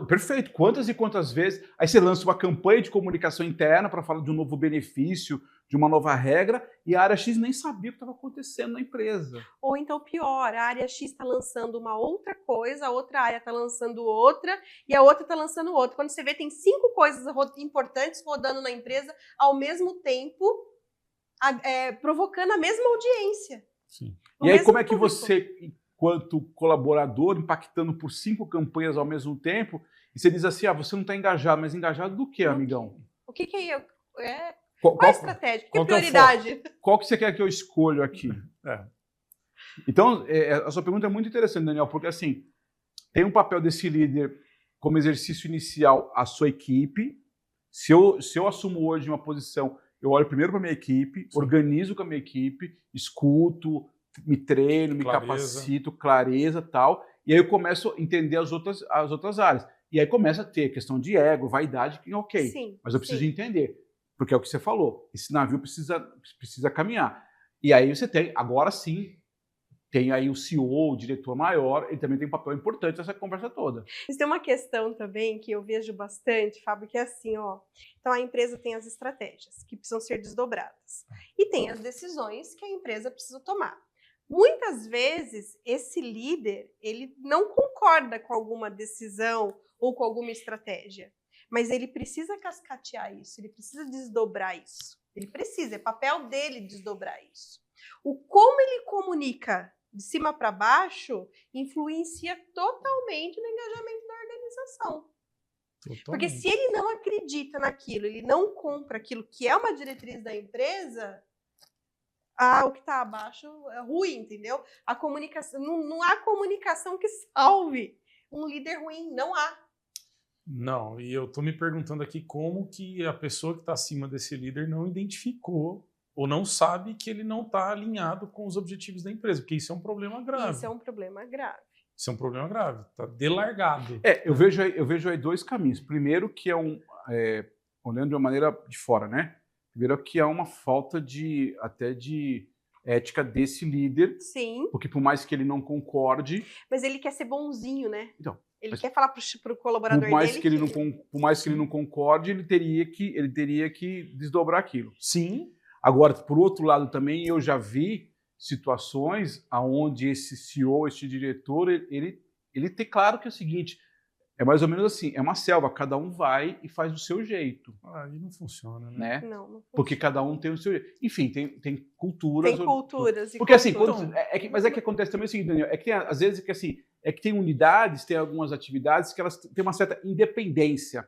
Perfeito. Quantas e quantas vezes aí você lança uma campanha de comunicação interna para falar de um novo benefício, de uma nova regra, e a área X nem sabia o que estava acontecendo na empresa. Ou então pior, a área X está lançando uma outra coisa, a outra área está lançando outra, e a outra está lançando outra. Quando você vê, tem 5 coisas importantes rodando na empresa ao mesmo tempo, provocando a mesma audiência. Sim. E aí como é que você... quanto colaborador, impactando por 5 campanhas ao mesmo tempo, e você diz assim, você não está engajado, mas engajado do quê, amigão? O que é? Qual a estratégia? Que prioridade? Qual que você quer que eu escolha aqui? Então, a sua pergunta é muito interessante, Daniel, porque assim, tem um papel desse líder como exercício inicial a sua equipe. Se eu assumo hoje uma posição, eu olho primeiro para a minha equipe, organizo com a minha equipe, escuto, me treino, me capacito, clareza e tal, e aí eu começo a entender as outras áreas. E aí começa a ter questão de ego, vaidade, que ok, sim, mas eu preciso entender, porque é o que você falou, esse navio precisa caminhar. E aí você tem, agora sim, tem aí o CEO, o diretor maior, ele também tem um papel importante nessa conversa toda. Isso tem uma questão também que eu vejo bastante, Fábio, que é assim, então a empresa tem as estratégias que precisam ser desdobradas e tem as decisões que a empresa precisa tomar. Muitas vezes, esse líder, ele não concorda com alguma decisão ou com alguma estratégia, mas ele precisa cascatear isso, ele precisa desdobrar isso. Ele precisa, é papel dele desdobrar isso. O como ele comunica de cima para baixo influencia totalmente no engajamento da organização. Totalmente. Porque se ele não acredita naquilo, ele não compra aquilo que é uma diretriz da empresa... o que está abaixo é ruim, entendeu? A comunicação, não há comunicação que salve um líder ruim, não há. Não, e eu estou me perguntando aqui como que a pessoa que está acima desse líder não identificou ou não sabe que ele não está alinhado com os objetivos da empresa, porque isso é um problema grave. Isso é um problema grave. Isso é um problema grave, está delargado. Eu vejo aí 2 caminhos. Primeiro que olhando de uma maneira de fora, né? Primeiro que há uma falta de ética desse líder. Sim. Porque por mais que ele não concorde... Mas ele quer ser bonzinho, né? Então, Ele Mas quer falar para o colaborador por mais dele que ele não, por mais que ele não concorde, ele teria que desdobrar aquilo. Sim. Agora, por outro lado também, eu já vi situações onde esse CEO, esse diretor, ele tem claro que é o seguinte, é mais ou menos assim, é uma selva, cada um vai e faz do seu jeito. Aí não funciona, né? Né? não funciona. Porque cada um tem o seu jeito. Enfim, tem culturas. Tem culturas. Porque assim, culturas. mas é que acontece também o seguinte, Daniel, é que às vezes é que assim, é que tem unidades, tem algumas atividades que elas têm uma certa independência.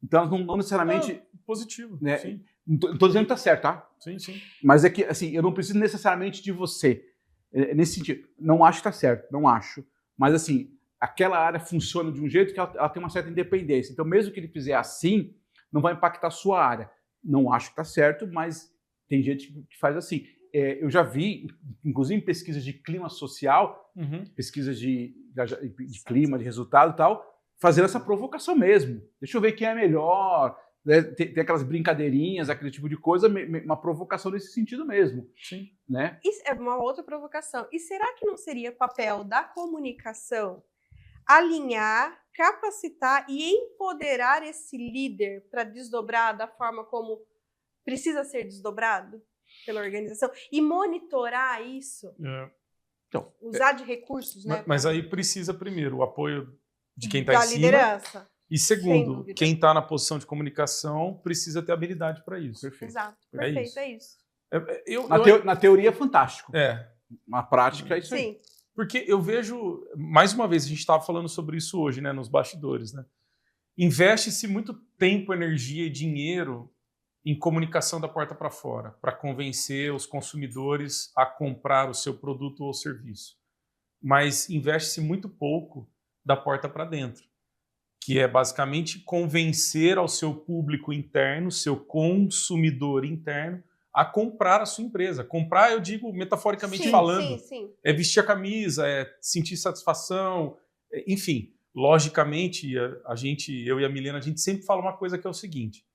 Então elas não necessariamente. Positivo. Né, Sim. não estou dizendo que está certo, tá? Sim, sim. Mas é que assim, eu não preciso necessariamente de você. Nesse sentido. Não acho que está certo, não acho. Mas assim, aquela área funciona de um jeito que ela tem uma certa independência. Então, mesmo que ele fizer assim, não vai impactar a sua área. Não acho que está certo, mas tem gente que faz assim. Eu já vi, inclusive em pesquisas de clima social, pesquisas de clima, de resultado e tal, fazendo essa provocação mesmo. Deixa eu ver quem é melhor. Né? Tem aquelas brincadeirinhas, aquele tipo de coisa, uma provocação nesse sentido mesmo. Sim. Né? Isso é uma outra provocação. E será que não seria papel da comunicação alinhar, capacitar e empoderar esse líder para desdobrar da forma como precisa ser desdobrado pela organização e monitorar isso? Então, usar de recursos, né? Mas aí precisa, primeiro, o apoio de quem está em da cima. liderança. E segundo, quem está na posição de comunicação precisa ter habilidade para isso. Perfeito. Exato. Perfeito, isso. é isso. Na teoria é fantástico. Na prática é isso Sim. aí. Porque eu vejo, mais uma vez, a gente estava falando sobre isso hoje, né, nos bastidores, né? Investe-se muito tempo, energia e dinheiro em comunicação da porta para fora, para convencer os consumidores a comprar o seu produto ou serviço. Mas investe-se muito pouco da porta para dentro, que é basicamente convencer ao seu público interno, seu consumidor interno, a comprar a sua empresa. Comprar, eu digo metaforicamente falando, é vestir a camisa, é sentir satisfação, enfim. Logicamente, eu e a Milena, a gente sempre fala uma coisa que é o seguinte: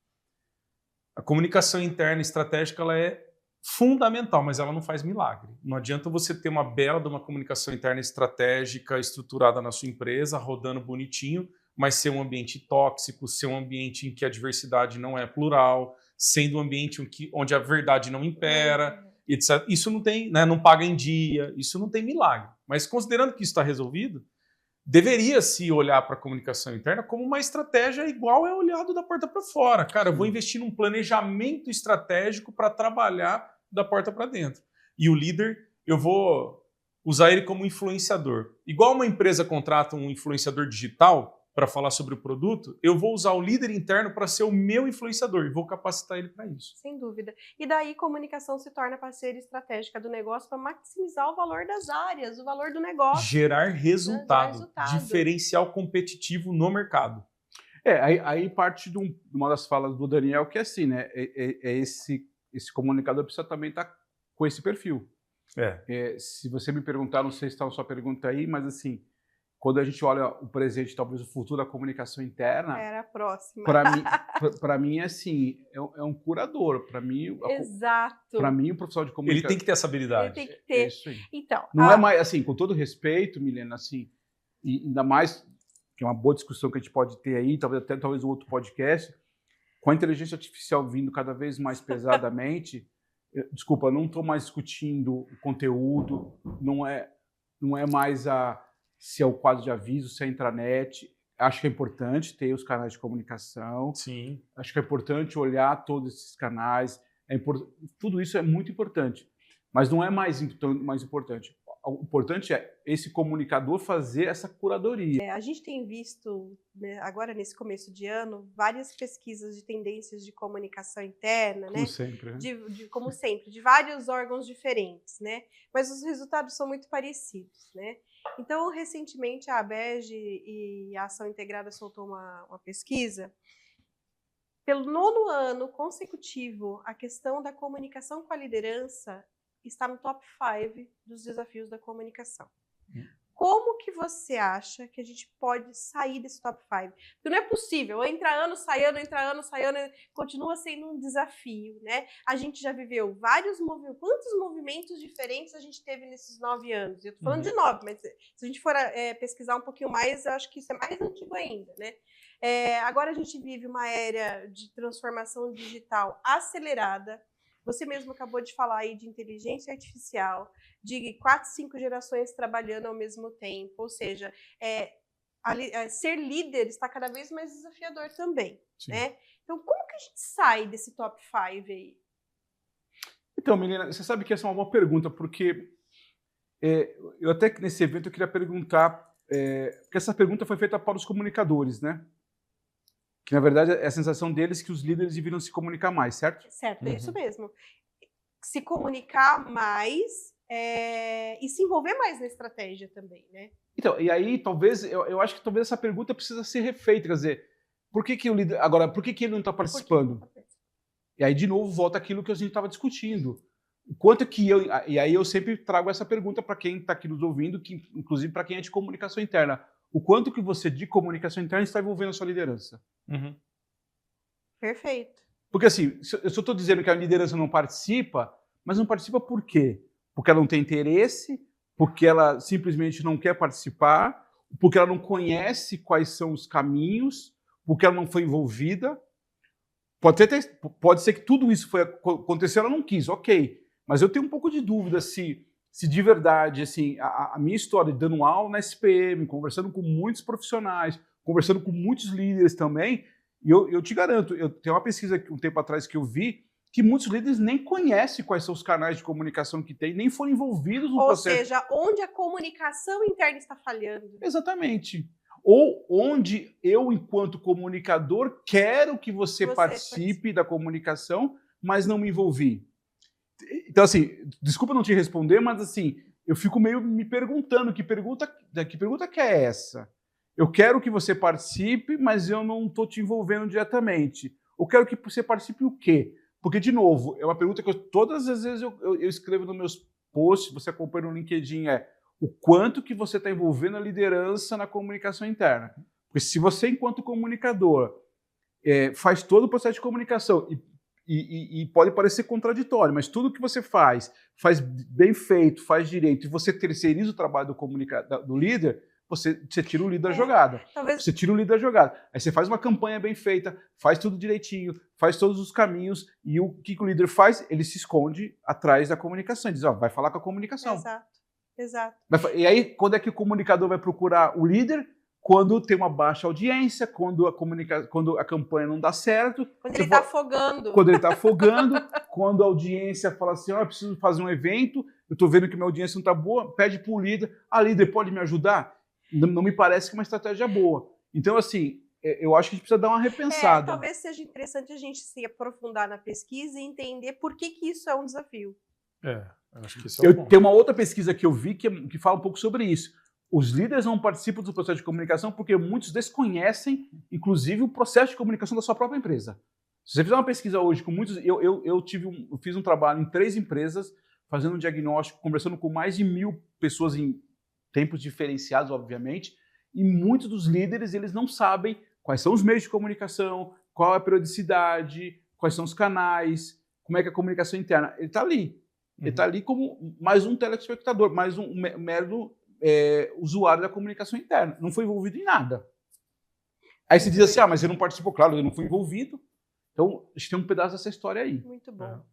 a comunicação interna estratégica ela é fundamental, mas ela não faz milagre. Não adianta você ter uma bela de uma comunicação interna estratégica estruturada na sua empresa, rodando bonitinho, mas ser um ambiente tóxico, ser um ambiente em que a diversidade não é plural, sendo um ambiente onde a verdade não impera, etc. Isso não tem, né, não paga em dia, isso não tem milagre. Mas considerando que isso está resolvido, deveria-se olhar para a comunicação interna como uma estratégia igual é olhado da porta para fora. Cara, eu vou investir num planejamento estratégico para trabalhar da porta para dentro. E o líder, eu vou usar ele como influenciador. Igual uma empresa contrata um influenciador digital para falar sobre o produto, eu vou usar o líder interno para ser o meu influenciador e vou capacitar ele para isso. Sem dúvida. E daí comunicação se torna parceira estratégica do negócio para maximizar o valor das áreas, o valor do negócio. Gerar resultado. Diferencial competitivo no mercado. Aí parte de uma das falas do Daniel, que é assim, né? Esse comunicador precisa também estar com esse perfil. Se você me perguntar, não sei se está na sua pergunta aí, mas assim, quando a gente olha o presente, talvez o futuro da comunicação interna... Era a próxima. Para mim, é assim, é um curador. Para mim, exato. Para mim, o profissional de comunicação... Ele tem que ter essa habilidade. Ele tem que ter. É isso aí. Então, não é mais, assim, com todo respeito, Milena, assim, e ainda mais, que é uma boa discussão que a gente pode ter aí, talvez um outro podcast, com a inteligência artificial vindo cada vez mais pesadamente, desculpa, não estou mais discutindo o conteúdo, não é mais se é o quadro de aviso, se é a intranet. Acho que é importante ter os canais de comunicação. Sim. Acho que é importante olhar todos esses canais. Tudo isso é muito importante. Mas não é mais importante. O importante é esse comunicador fazer essa curadoria. A gente tem visto, né, agora nesse começo de ano, várias pesquisas de tendências de comunicação interna, como né? Sempre, né? Como sempre, de vários órgãos diferentes, né? Mas os resultados são muito parecidos, né? Então, recentemente, a ABEG e a Ação Integrada soltou uma pesquisa. Pelo 9º ano consecutivo, a questão da comunicação com a liderança está no top 5 dos desafios da comunicação. Como que você acha que a gente pode sair desse top 5? Porque não é possível, entra ano, sai ano, continua sendo um desafio, né? A gente já viveu vários movimentos. Quantos movimentos diferentes a gente teve nesses 9 anos? Eu tô falando de 9, mas se a gente for pesquisar um pouquinho mais, eu acho que isso é mais antigo ainda, né? Agora a gente vive uma era de transformação digital acelerada. Você mesmo acabou de falar aí de inteligência artificial, de 4, 5 gerações trabalhando ao mesmo tempo, ou seja, ser líder está cada vez mais desafiador também, né? Então, como que a gente sai desse top 5 aí? Então, menina, você sabe que essa é uma boa pergunta, porque eu até nesse evento eu queria perguntar, porque essa pergunta foi feita para os comunicadores, né? Que, na verdade, é a sensação deles que os líderes deveriam se comunicar mais, certo? Certo, é isso mesmo. Se comunicar mais e se envolver mais na estratégia também, né? Então, e aí, talvez, eu acho que talvez essa pergunta precisa ser refeita, quer dizer, por que o líder... Agora, por que ele não está participando? E aí, de novo, volta aquilo que a gente estava discutindo. O quanto que e aí eu sempre trago essa pergunta para quem está aqui nos ouvindo, que, inclusive para quem é de comunicação interna. O quanto que você, de comunicação interna, está envolvendo a sua liderança? Perfeito. Porque assim, eu só estou dizendo que a liderança não participa, mas não participa por quê? Porque ela não tem interesse, porque ela simplesmente não quer participar, porque ela não conhece quais são os caminhos, porque ela não foi envolvida. Pode ser que tudo isso aconteceu, ela não quis, ok. Mas eu tenho um pouco de dúvida se de verdade, assim, a minha história de dando aula na SPM, conversando com muitos profissionais, conversando com muitos líderes também, e eu te garanto, eu tenho uma pesquisa um tempo atrás que eu vi, que muitos líderes nem conhecem quais são os canais de comunicação que tem, nem foram envolvidos no processo. Ou seja, onde a comunicação interna está falhando. Exatamente. Ou onde eu, enquanto comunicador, quero que você participe da comunicação, mas não me envolvi. Então, assim, desculpa não te responder, mas assim, eu fico meio me perguntando, que pergunta que é essa? Eu quero que você participe, mas eu não estou te envolvendo diretamente. Eu quero que você participe o quê? Porque, de novo, é uma pergunta que todas as vezes eu escrevo nos meus posts, você acompanha no LinkedIn, o quanto que você está envolvendo a liderança na comunicação interna. Porque se você, enquanto comunicador, faz todo o processo de comunicação e pode parecer contraditório, mas tudo que você faz bem feito, faz direito, e você terceiriza o trabalho do líder, você tira o líder da jogada. Talvez... Você tira o líder da jogada. Aí você faz uma campanha bem feita, faz tudo direitinho, faz todos os caminhos, e o que o líder faz? Ele se esconde atrás da comunicação. Ele diz, vai falar com a comunicação. Exato. E aí, quando é que o comunicador vai procurar o líder? Quando tem uma baixa audiência, quando a campanha não dá certo. Quando ele está afogando. Quando ele está afogando, quando a audiência fala assim, eu preciso fazer um evento, eu estou vendo que minha audiência não está boa, pede para o líder, líder, pode me ajudar? Não me parece que é uma estratégia boa. Então, assim, eu acho que a gente precisa dar uma repensada. Talvez seja interessante a gente se aprofundar na pesquisa e entender por que isso é um desafio. Acho que isso é Tem uma outra pesquisa que eu vi que fala um pouco sobre isso. Os líderes não participam do processo de comunicação porque muitos desconhecem, inclusive, o processo de comunicação da sua própria empresa. Se você fizer uma pesquisa hoje com muitos... Eu fiz um trabalho em 3 empresas, fazendo um diagnóstico, conversando com mais de 1000 pessoas em tempos diferenciados, obviamente, e muitos dos líderes, eles não sabem quais são os meios de comunicação, qual é a periodicidade, quais são os canais, como é que é a comunicação interna. Ele está ali. Ele está ali como mais um telespectador, mais um mero usuário da comunicação interna. Não foi envolvido em nada. Aí se diz assim, mas eu não participou, claro, eu não fui envolvido. Então, a gente tem um pedaço dessa história aí. Muito bom.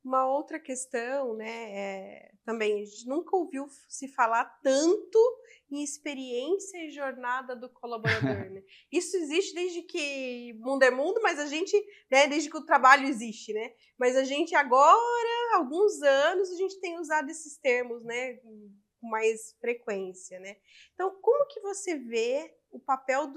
Uma outra questão, né, também, a gente nunca ouviu se falar tanto em experiência e jornada do colaborador, né? Isso existe desde que mundo é mundo, mas a gente, né, desde que o trabalho existe, né? Mas a gente agora, há alguns anos, a gente tem usado esses termos, né, com mais frequência, né? Então, como que você vê o papel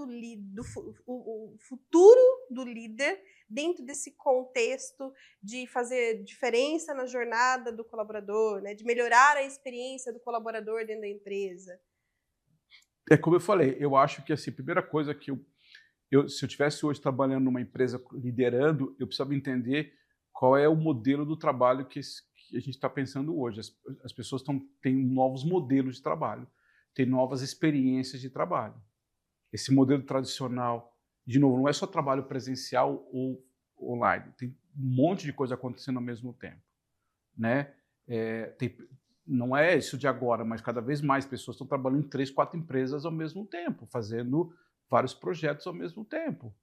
o futuro do líder dentro desse contexto de fazer diferença na jornada do colaborador, né? De melhorar a experiência do colaborador dentro da empresa? Como eu falei, eu acho que assim, a primeira coisa que se eu estivesse hoje trabalhando numa empresa liderando, eu precisava entender qual é o modelo do trabalho que a gente está pensando hoje. As pessoas têm novos modelos de trabalho. ter novas experiências de trabalho. Esse modelo tradicional, de novo, não é só trabalho presencial ou online, tem um monte de coisa acontecendo ao mesmo tempo, né? Não é isso de agora, mas cada vez mais pessoas estão trabalhando em 3, 4 empresas ao mesmo tempo, fazendo vários projetos ao mesmo tempo,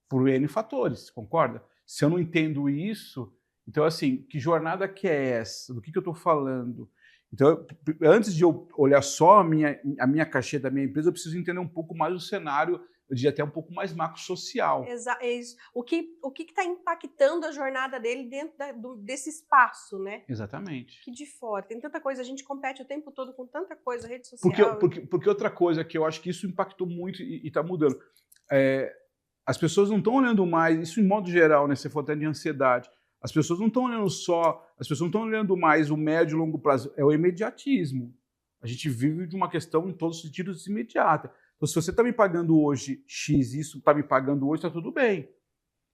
por N fatores, concorda? Se eu não entendo isso, então assim, que jornada que é essa? Do que eu estou falando? Então, antes de eu olhar só a minha caixinha da minha empresa, eu preciso entender um pouco mais o cenário, eu diria até um pouco mais macro social. Isso. O que está impactando a jornada dele dentro desse espaço, né? Exatamente. Que de fora. Tem tanta coisa, a gente compete o tempo todo com tanta coisa, rede social. Porque outra coisa que eu acho que isso impactou muito e está mudando. As pessoas não estão olhando mais, isso em modo geral, né? Você falou até de ansiedade. As pessoas não estão olhando mais o médio e longo prazo, é o imediatismo. A gente vive de uma questão em todos os sentidos imediata. Então, se você está me pagando hoje X, isso está me pagando hoje, está tudo bem.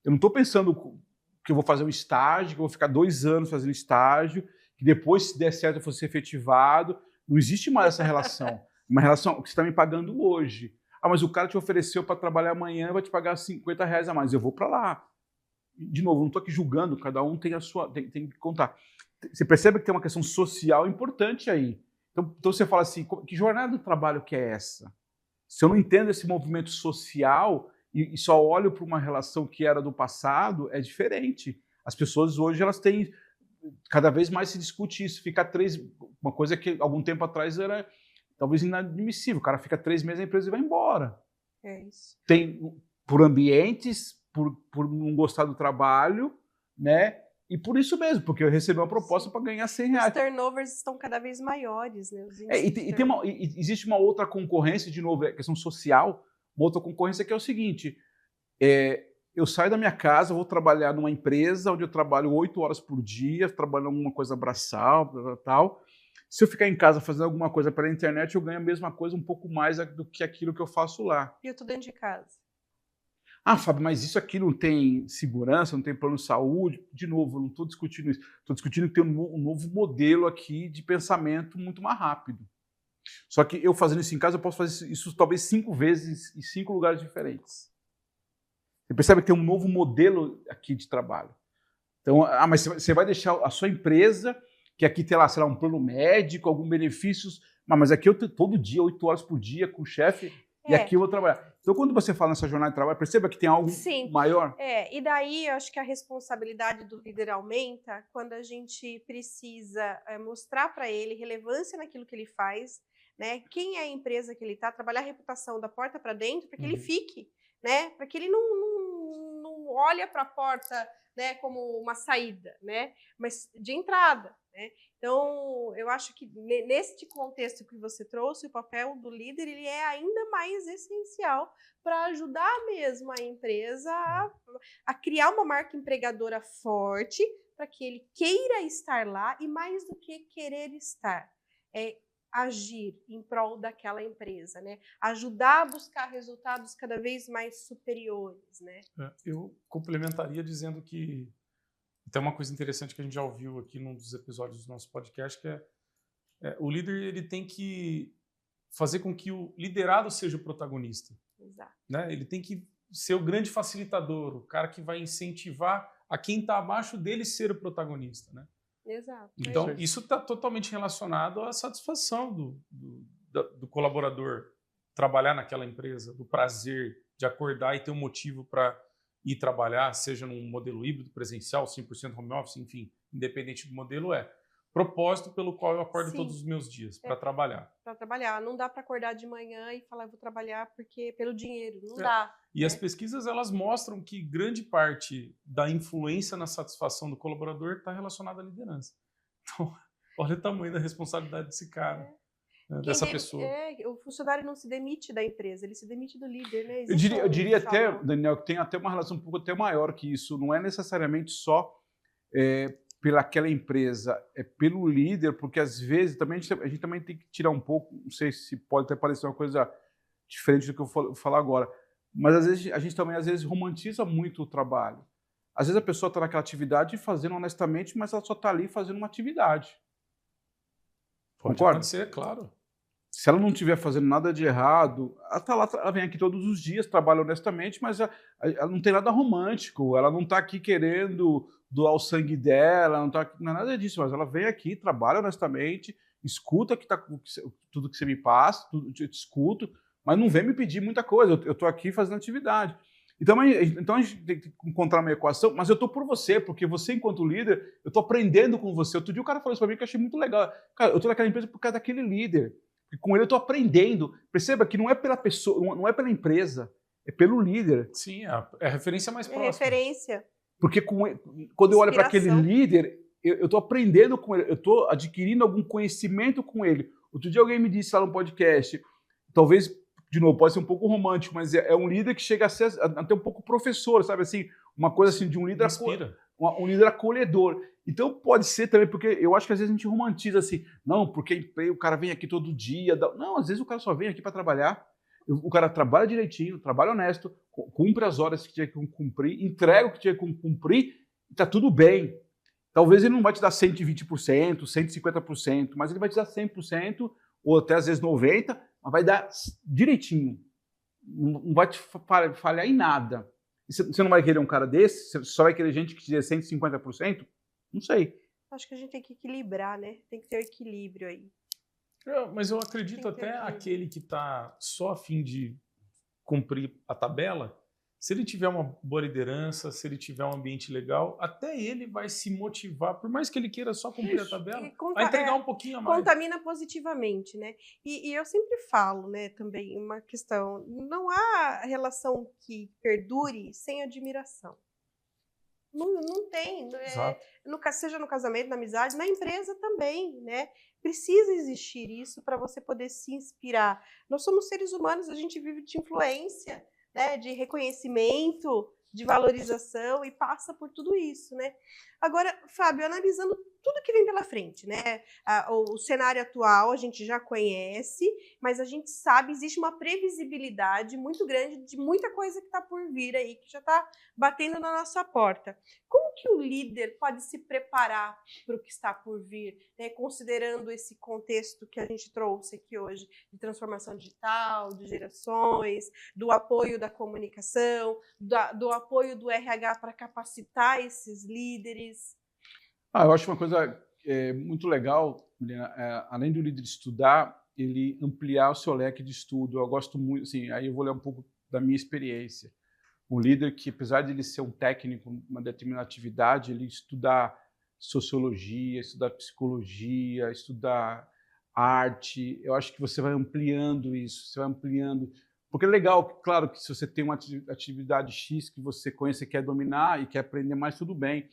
Eu não estou pensando que eu vou fazer um estágio, que eu vou ficar 2 anos fazendo estágio, que depois, se der certo, eu vou ser efetivado. Não existe mais essa relação. Uma relação que você está me pagando hoje. Ah, mas o cara te ofereceu para trabalhar amanhã, vai te pagar R$50 a mais. Eu vou para lá. De novo, não estou aqui julgando, cada um tem a sua, tem que contar. Você percebe que tem uma questão social importante aí. Então você fala assim, que jornada do trabalho que é essa? Se eu não entendo esse movimento social e só olho para uma relação que era do passado, é diferente. As pessoas hoje, elas têm, cada vez mais se discute isso, uma coisa que algum tempo atrás era talvez inadmissível, o cara fica 3 meses na empresa e vai embora. É isso. Tem, por ambientes, por não gostar do trabalho, né? E por isso mesmo, porque eu recebi uma proposta para ganhar R$100. Os turnovers estão cada vez maiores, né? Existe uma outra concorrência, de novo, é questão social, uma outra concorrência que é o seguinte, eu saio da minha casa, vou trabalhar numa empresa onde eu trabalho 8 horas por dia, trabalho alguma coisa braçal, tal. Se eu ficar em casa fazendo alguma coisa pela internet, eu ganho a mesma coisa, um pouco mais do que aquilo que eu faço lá. E eu tô dentro de casa. Ah, Fábio, mas isso aqui não tem segurança, não tem plano de saúde? De novo, eu não estou discutindo isso. Estou discutindo que tem um novo modelo aqui de pensamento muito mais rápido. Só que eu fazendo isso em casa, eu posso fazer isso talvez 5 vezes em 5 lugares diferentes. Você percebe que tem um novo modelo aqui de trabalho. Então, mas você vai deixar a sua empresa, que aqui tem lá, sei lá, um plano médico, alguns benefícios, mas aqui eu tenho todo dia, 8 horas por dia com o chefe, e aqui eu vou trabalhar. Então, quando você fala nessa jornada de trabalho, perceba que tem algo maior. E daí eu acho que a responsabilidade do líder aumenta quando a gente precisa mostrar para ele relevância naquilo que ele faz, né? Quem é a empresa que ele está, trabalhar a reputação da porta para dentro, para que ele fique, né? Para que ele não olhe para a porta, né, como uma saída, né? Mas de entrada, né? Então, eu acho que neste contexto que você trouxe, o papel do líder ele é ainda mais essencial para ajudar mesmo a empresa a criar uma marca empregadora forte para que ele queira estar lá e mais do que querer estar, agir em prol daquela empresa, né? Ajudar a buscar resultados cada vez mais superiores, né? Eu complementaria dizendo que tem uma coisa interessante que a gente já ouviu aqui num dos episódios do nosso podcast, que o líder ele tem que fazer com que o liderado seja o protagonista. Exato. Né? Ele tem que ser o grande facilitador, o cara que vai incentivar a quem está abaixo dele ser o protagonista, né? Exato. Então, isso está totalmente relacionado à satisfação do colaborador trabalhar naquela empresa, do prazer de acordar e ter um motivo para ir trabalhar, seja num modelo híbrido, presencial, 100% home office, enfim, independente do modelo, propósito pelo qual eu acordo todos os meus dias, para trabalhar. Para trabalhar. Não dá para acordar de manhã e falar, vou trabalhar pelo dinheiro. Não dá. E as pesquisas, elas mostram que grande parte da influência na satisfação do colaborador está relacionada à liderança. Então, olha o tamanho da responsabilidade desse cara, dessa pessoa. O funcionário não se demite da empresa, ele se demite do líder, né? Eu diria até, Daniel, que tem até uma relação um pouco até maior que isso. Não é necessariamente só pelaquela empresa, é pelo líder, porque às vezes também a gente também tem que tirar um pouco, não sei se pode até parecer uma coisa diferente do que eu vou falar agora, mas às vezes a gente também romantiza muito o trabalho. Às vezes a pessoa está naquela atividade fazendo honestamente, mas ela só está ali fazendo uma atividade. Pode acontecer, claro. se ela não estiver fazendo nada de errado, ela tá lá, ela vem aqui todos os dias, trabalha honestamente, mas ela não tem nada romântico, ela não está aqui querendo doar o sangue dela, não é nada disso, mas ela vem aqui, trabalha honestamente, escuta tudo que você me passa, eu te escuto, mas não vem me pedir muita coisa, eu estou aqui fazendo atividade. Então a gente tem que encontrar uma equação, mas eu estou por você, porque você, enquanto líder, eu estou aprendendo com você. Outro dia o cara falou isso para mim que eu achei muito legal. Cara, eu estou naquela empresa por causa daquele líder. E com ele eu estou aprendendo. Perceba que não é pela pessoa, não é pela empresa, é pelo líder. Sim, é a referência mais próxima. Referência. Porque quando eu olho para aquele líder, eu estou aprendendo com ele, eu estou adquirindo algum conhecimento com ele. Outro dia alguém me disse lá no podcast, talvez, de novo, pode ser um pouco romântico, mas é um líder que chega a ser até um pouco professor, sabe assim? Uma coisa assim de um líder, um líder acolhedor. Então pode ser também, porque eu acho que às vezes a gente romantiza assim, não, porque o cara vem aqui todo dia. Não, às vezes o cara só vem aqui para trabalhar. O cara trabalha direitinho, trabalha honesto, cumpre as horas que tinha que cumprir, entrega o que tinha que cumprir, e tá tudo bem. Talvez ele não vai te dar 120%, 150%, mas ele vai te dar 100%, ou até às vezes 90%, mas vai dar direitinho. Não vai te falhar em nada. E você não vai querer um cara desse? Você só vai querer gente que te dê 150%? Não sei. Acho que a gente tem que equilibrar, né? Tem que ter equilíbrio aí. Mas eu acredito até aquele que está só a fim de cumprir a tabela, se ele tiver uma boa liderança, se ele tiver um ambiente legal, até ele vai se motivar, por mais que ele queira só cumprir a tabela, a entregar um pouquinho a mais. Contamina positivamente, né? E eu sempre falo, né, também, uma questão, não há relação que perdure sem admiração. Não tem, seja no casamento, na amizade, na empresa também, né? Precisa existir isso para você poder se inspirar. Nós somos seres humanos, a gente vive de influência, né? De reconhecimento, de valorização e passa por tudo isso, né? Agora, Fábio, analisando tudo que vem pela frente, né? O cenário atual a gente já conhece, mas a gente sabe, existe uma previsibilidade muito grande de muita coisa que está por vir aí, que já está batendo na nossa porta. Como que o líder pode se preparar para o que está por vir, né? Considerando esse contexto que a gente trouxe aqui hoje, de transformação digital, de gerações, do apoio da comunicação, do apoio do RH para capacitar esses líderes? Eu acho uma coisa muito legal, Milena, além do líder estudar, ele ampliar o seu leque de estudo. Eu gosto muito, assim, aí eu vou ler um pouco da minha experiência. Um líder que, apesar de ele ser um técnico numa determinada atividade, ele estudar sociologia, estudar psicologia, estudar arte, eu acho que você vai ampliando isso, você vai ampliando. Porque é legal, claro, que se você tem uma atividade X que você conhece e quer dominar e quer aprender mais, tudo bem.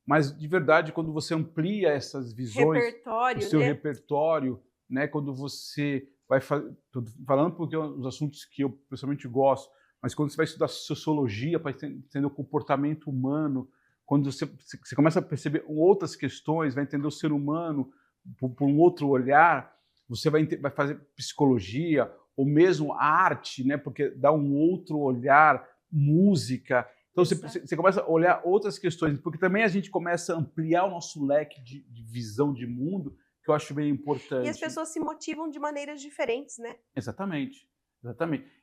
Mas, de verdade, quando você amplia essas visões, o seu repertório, né? Quando você vai estou falando porque é um dos assuntos que eu pessoalmente gosto, mas quando você vai estudar sociologia para entender o comportamento humano, quando você começa a perceber outras questões, vai entender o ser humano por um outro olhar, você vai fazer psicologia ou mesmo arte, né? Porque dá um outro olhar, música. Então, você começa a olhar outras questões, porque também a gente começa a ampliar o nosso leque de visão de mundo, que eu acho bem importante. E as pessoas se motivam de maneiras diferentes, né? Exatamente.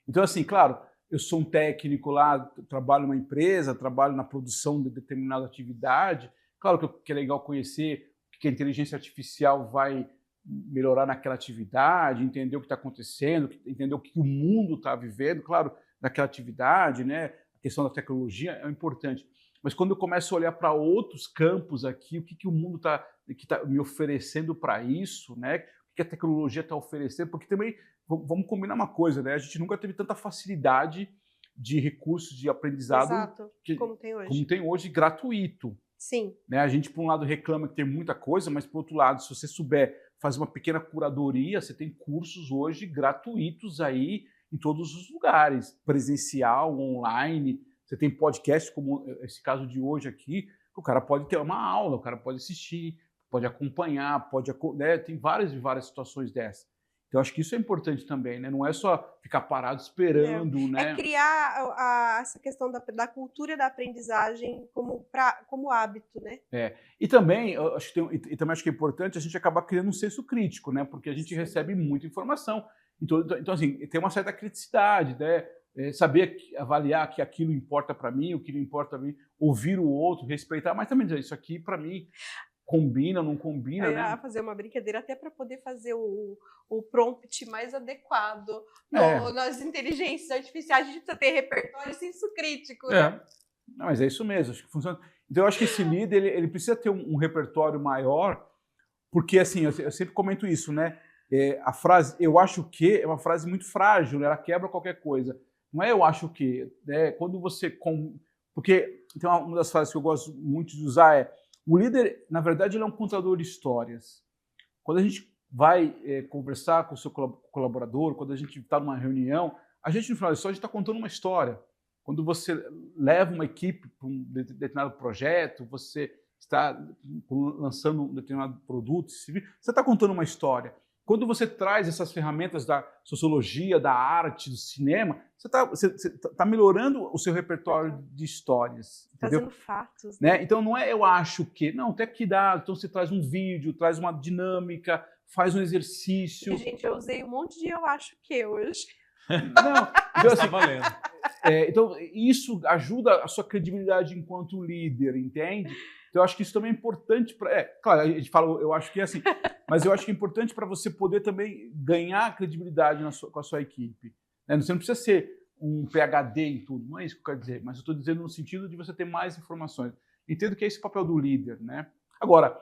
Então, assim, claro, eu sou um técnico lá, trabalho numa empresa, trabalho na produção de determinada atividade. Claro que é legal conhecer o que a inteligência artificial vai melhorar naquela atividade, entender o que está acontecendo, entender o que o mundo está vivendo, claro, naquela atividade, né? A questão da tecnologia é importante. Mas quando eu começo a olhar para outros campos aqui, o que o mundo está me oferecendo para isso, né? O que a tecnologia está oferecendo, porque também, vamos combinar uma coisa, né? A gente nunca teve tanta facilidade de recursos de aprendizado como tem hoje. Como tem hoje, gratuito. Sim. Né? A gente, por um lado, reclama que tem muita coisa, mas, por outro lado, se você souber fazer uma pequena curadoria, você tem cursos hoje gratuitos aí em todos os lugares, presencial, online. Você tem podcast, como esse caso de hoje aqui, que o cara pode ter uma aula, o cara pode assistir, pode acompanhar, né? Tem várias situações dessas. Então, acho que isso é importante também, né? Não é só ficar parado esperando, né? É criar essa questão da cultura da aprendizagem como hábito, né? E também, eu acho que também acho que é importante a gente acabar criando um senso crítico, né? Porque a gente recebe muita informação. Então, assim, tem uma certa criticidade, né? Saber avaliar que aquilo importa para mim, o que não importa para mim, ouvir o outro, respeitar, mas também dizer, isso aqui para mim combina, não combina, Eu né? ia fazer uma brincadeira até para poder fazer o prompt mais adequado. Nas inteligências artificiais, a gente precisa ter repertório e senso crítico, né? Não, mas é isso mesmo, acho que funciona. Então, eu acho que esse líder, ele precisa ter um repertório maior, porque, assim, eu sempre comento isso, né? A frase, eu acho que, é uma frase muito frágil, né? Ela quebra qualquer coisa. Não é eu acho que, né? Quando você... Porque tem uma das frases que eu gosto muito de usar é o líder, na verdade, ele é um contador de histórias. Quando a gente vai conversar com o seu colaborador, quando a gente está numa reunião, a gente, no final da história, a gente está contando uma história. Quando você leva uma equipe para um determinado projeto, você está lançando um determinado produto, você está contando uma história. Quando você traz essas ferramentas da sociologia, da arte, do cinema, você está melhorando o seu repertório de histórias. Trazendo fatos. Né? Então, não é eu acho que... Não, tem que dar. Então, você traz um vídeo, traz uma dinâmica, faz um exercício. Gente, eu usei um monte de eu acho que hoje. Não, então, Está valendo. Então, isso ajuda a sua credibilidade enquanto líder, entende? Então, eu acho que isso também é importante para... claro, a gente fala, eu acho que é assim, mas eu acho que é importante para você poder também ganhar credibilidade com a sua equipe. Né? Você não precisa ser um PhD em tudo, não é isso que eu quero dizer, mas eu estou dizendo no sentido de você ter mais informações. Entendo que é esse o papel do líder, né? Agora,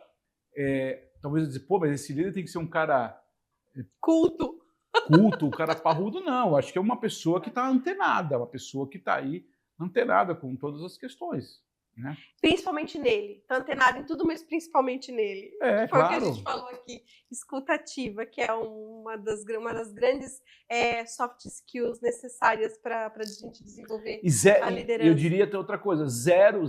talvez eu dizer, pô, mas esse líder tem que ser um cara... Culto, um cara parrudo, não. Eu acho que é uma pessoa que está antenada, uma pessoa que está aí antenada com todas as questões. Né? Principalmente nele. Está antenado em tudo, mas principalmente nele. Foi claro. O que a gente falou aqui. Escutativa, que é uma das grandes soft skills necessárias para a gente desenvolver a liderança. Eu diria até outra coisa. Zero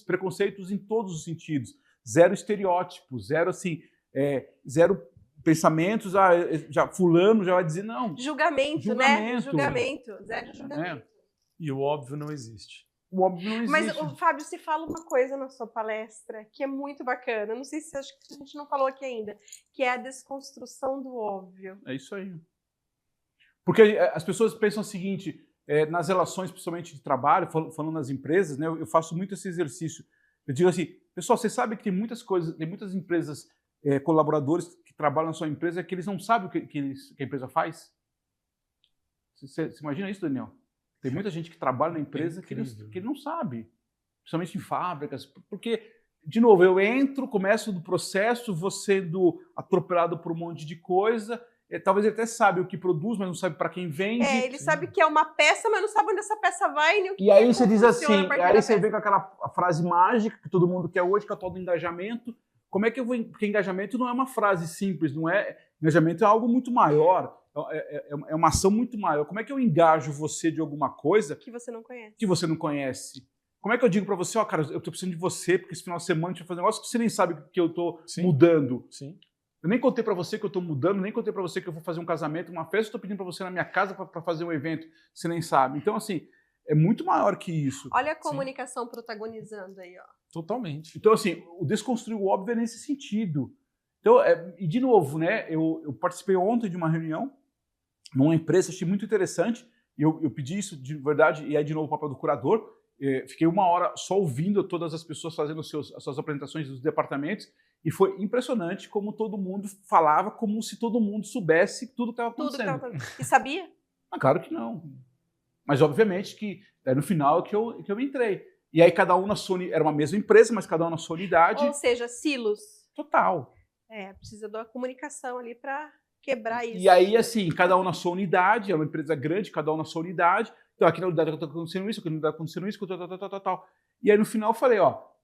preconceitos em todos os sentidos. Zero estereótipos. Zero pensamentos. Fulano já vai dizer não. Julgamento, né? Julgamento. Zero julgamento. E o óbvio não existe. O óbvio não existe. Mas, Fábio, você fala uma coisa na sua palestra que é muito bacana. Não sei se acho que a gente não falou aqui ainda, que é a desconstrução do óbvio. É isso aí. Porque as pessoas pensam o seguinte, nas relações, principalmente de trabalho, falando nas empresas, né, eu faço muito esse exercício. Eu digo assim, pessoal, você sabe que tem muitas coisas, tem muitas empresas, colaboradores que trabalham na sua empresa que eles não sabem o que a empresa faz? Você imagina isso, Daniel? Tem muita gente que trabalha na empresa que ele não sabe, principalmente em fábricas, porque, de novo, eu entro, começo do processo, vou sendo atropelado por um monte de coisa, talvez ele até sabe o que produz, mas não sabe para quem vende. Ele sabe que é uma peça, mas não sabe onde essa peça vai. Nem o que e aí você diz assim, aí você vem com aquela frase mágica que todo mundo quer hoje, que é o tal do engajamento. Como é que eu vou... Porque engajamento não é uma frase simples, não é... Engajamento é algo muito maior. É uma ação muito maior. Como é que eu engajo você de alguma coisa que você não conhece? Como é que eu digo para você, cara, eu tô precisando de você, porque esse final de semana a gente vai fazer um negócio que você nem sabe que eu tô mudando. Sim. Eu nem contei para você que eu tô mudando, nem contei para você que eu vou fazer um casamento, uma festa, eu tô pedindo para você na minha casa para fazer um evento, você nem sabe. Então, assim, é muito maior que isso. Olha a comunicação protagonizando aí, ó. Totalmente. Então, assim, o desconstruir o óbvio é nesse sentido. Então, e de novo, né, eu participei ontem de uma reunião numa empresa, achei muito interessante, e eu pedi isso de verdade, e aí de novo o papel do curador, fiquei 1 hora só ouvindo todas as pessoas fazendo as suas apresentações dos departamentos, e foi impressionante como todo mundo falava, como se todo mundo soubesse tudo que estava acontecendo. E sabia? Claro que não. Mas obviamente que no final que eu entrei. E aí cada um na sua... Era uma mesma empresa, mas cada um na sua unidade. Ou seja, silos. Total. Precisa da comunicação ali para quebrar isso. E aí, assim, cada um na sua unidade, é uma empresa grande, cada um na sua unidade. Então, aqui na unidade está acontecendo isso, aqui na unidade está acontecendo isso, tal. E aí, no final, eu falei,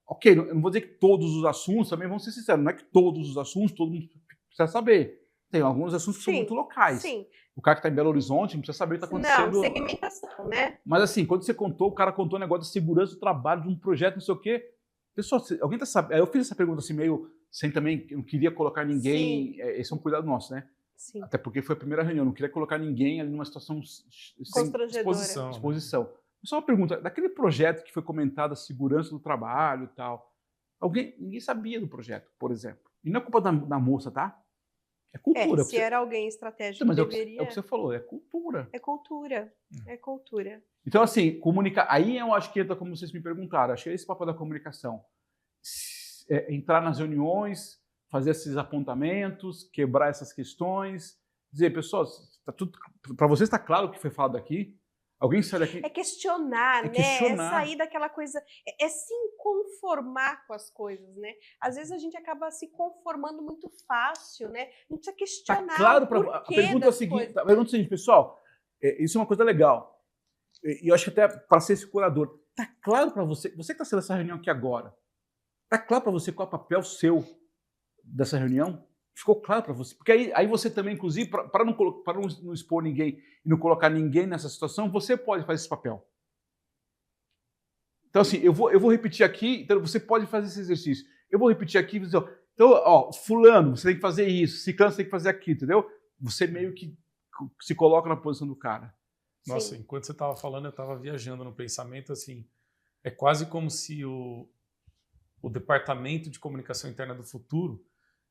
ok, eu não vou dizer que todos os assuntos, também vamos ser sinceros, não é que todos os assuntos, todo mundo precisa saber. Tem alguns assuntos que são muito locais. Sim. O cara que está em Belo Horizonte não precisa saber o que está acontecendo. Não, segmentação, né? Mas assim, quando o cara contou um negócio de segurança do trabalho, de um projeto, não sei o quê. Pessoal, alguém está sabendo? Aí eu fiz essa pergunta assim, meio sem também, eu não queria colocar ninguém, esse é um cuidado nosso, né? Sim. Até porque foi a primeira reunião, não queria colocar ninguém ali numa situação sem Constrangedora. exposição. Só uma pergunta, daquele projeto que foi comentado, a segurança do trabalho e tal, ninguém sabia do projeto, por exemplo. E não é culpa da moça, tá? É cultura. Se era alguém estratégico, mas deveria... é o que você falou, é cultura. É cultura, é cultura. Então, assim, comunicar... Aí eu acho que entra, como vocês me perguntaram, acho que é esse papel da comunicação. Entrar nas reuniões, fazer esses apontamentos, quebrar essas questões, dizer, pessoal, tá tudo... para vocês está claro o que foi falado aqui? Alguém sai daqui... É questionar, né? Questionar. É sair daquela coisa... É se conformar com as coisas, né? Às vezes a gente acaba se conformando muito fácil, né? A gente precisa questionar. Tá claro, a pergunta é a seguinte, pessoal, isso é uma coisa legal. E eu acho que até para ser esse curador, tá claro para você que está sendo essa reunião aqui agora, tá claro para você qual é o papel seu dessa reunião? Ficou claro para você? Porque aí você também, inclusive, para não expor ninguém e não colocar ninguém nessa situação, você pode fazer esse papel. Então, assim, eu vou repetir aqui, então você pode fazer esse exercício. Eu vou repetir aqui, então, ó, fulano, você tem que fazer isso, ciclano, você tem que fazer aquilo, entendeu? Você meio que se coloca na posição do cara. Nossa, Sim. Enquanto você estava falando, eu estava viajando no pensamento, assim, é quase como se o departamento de comunicação interna do futuro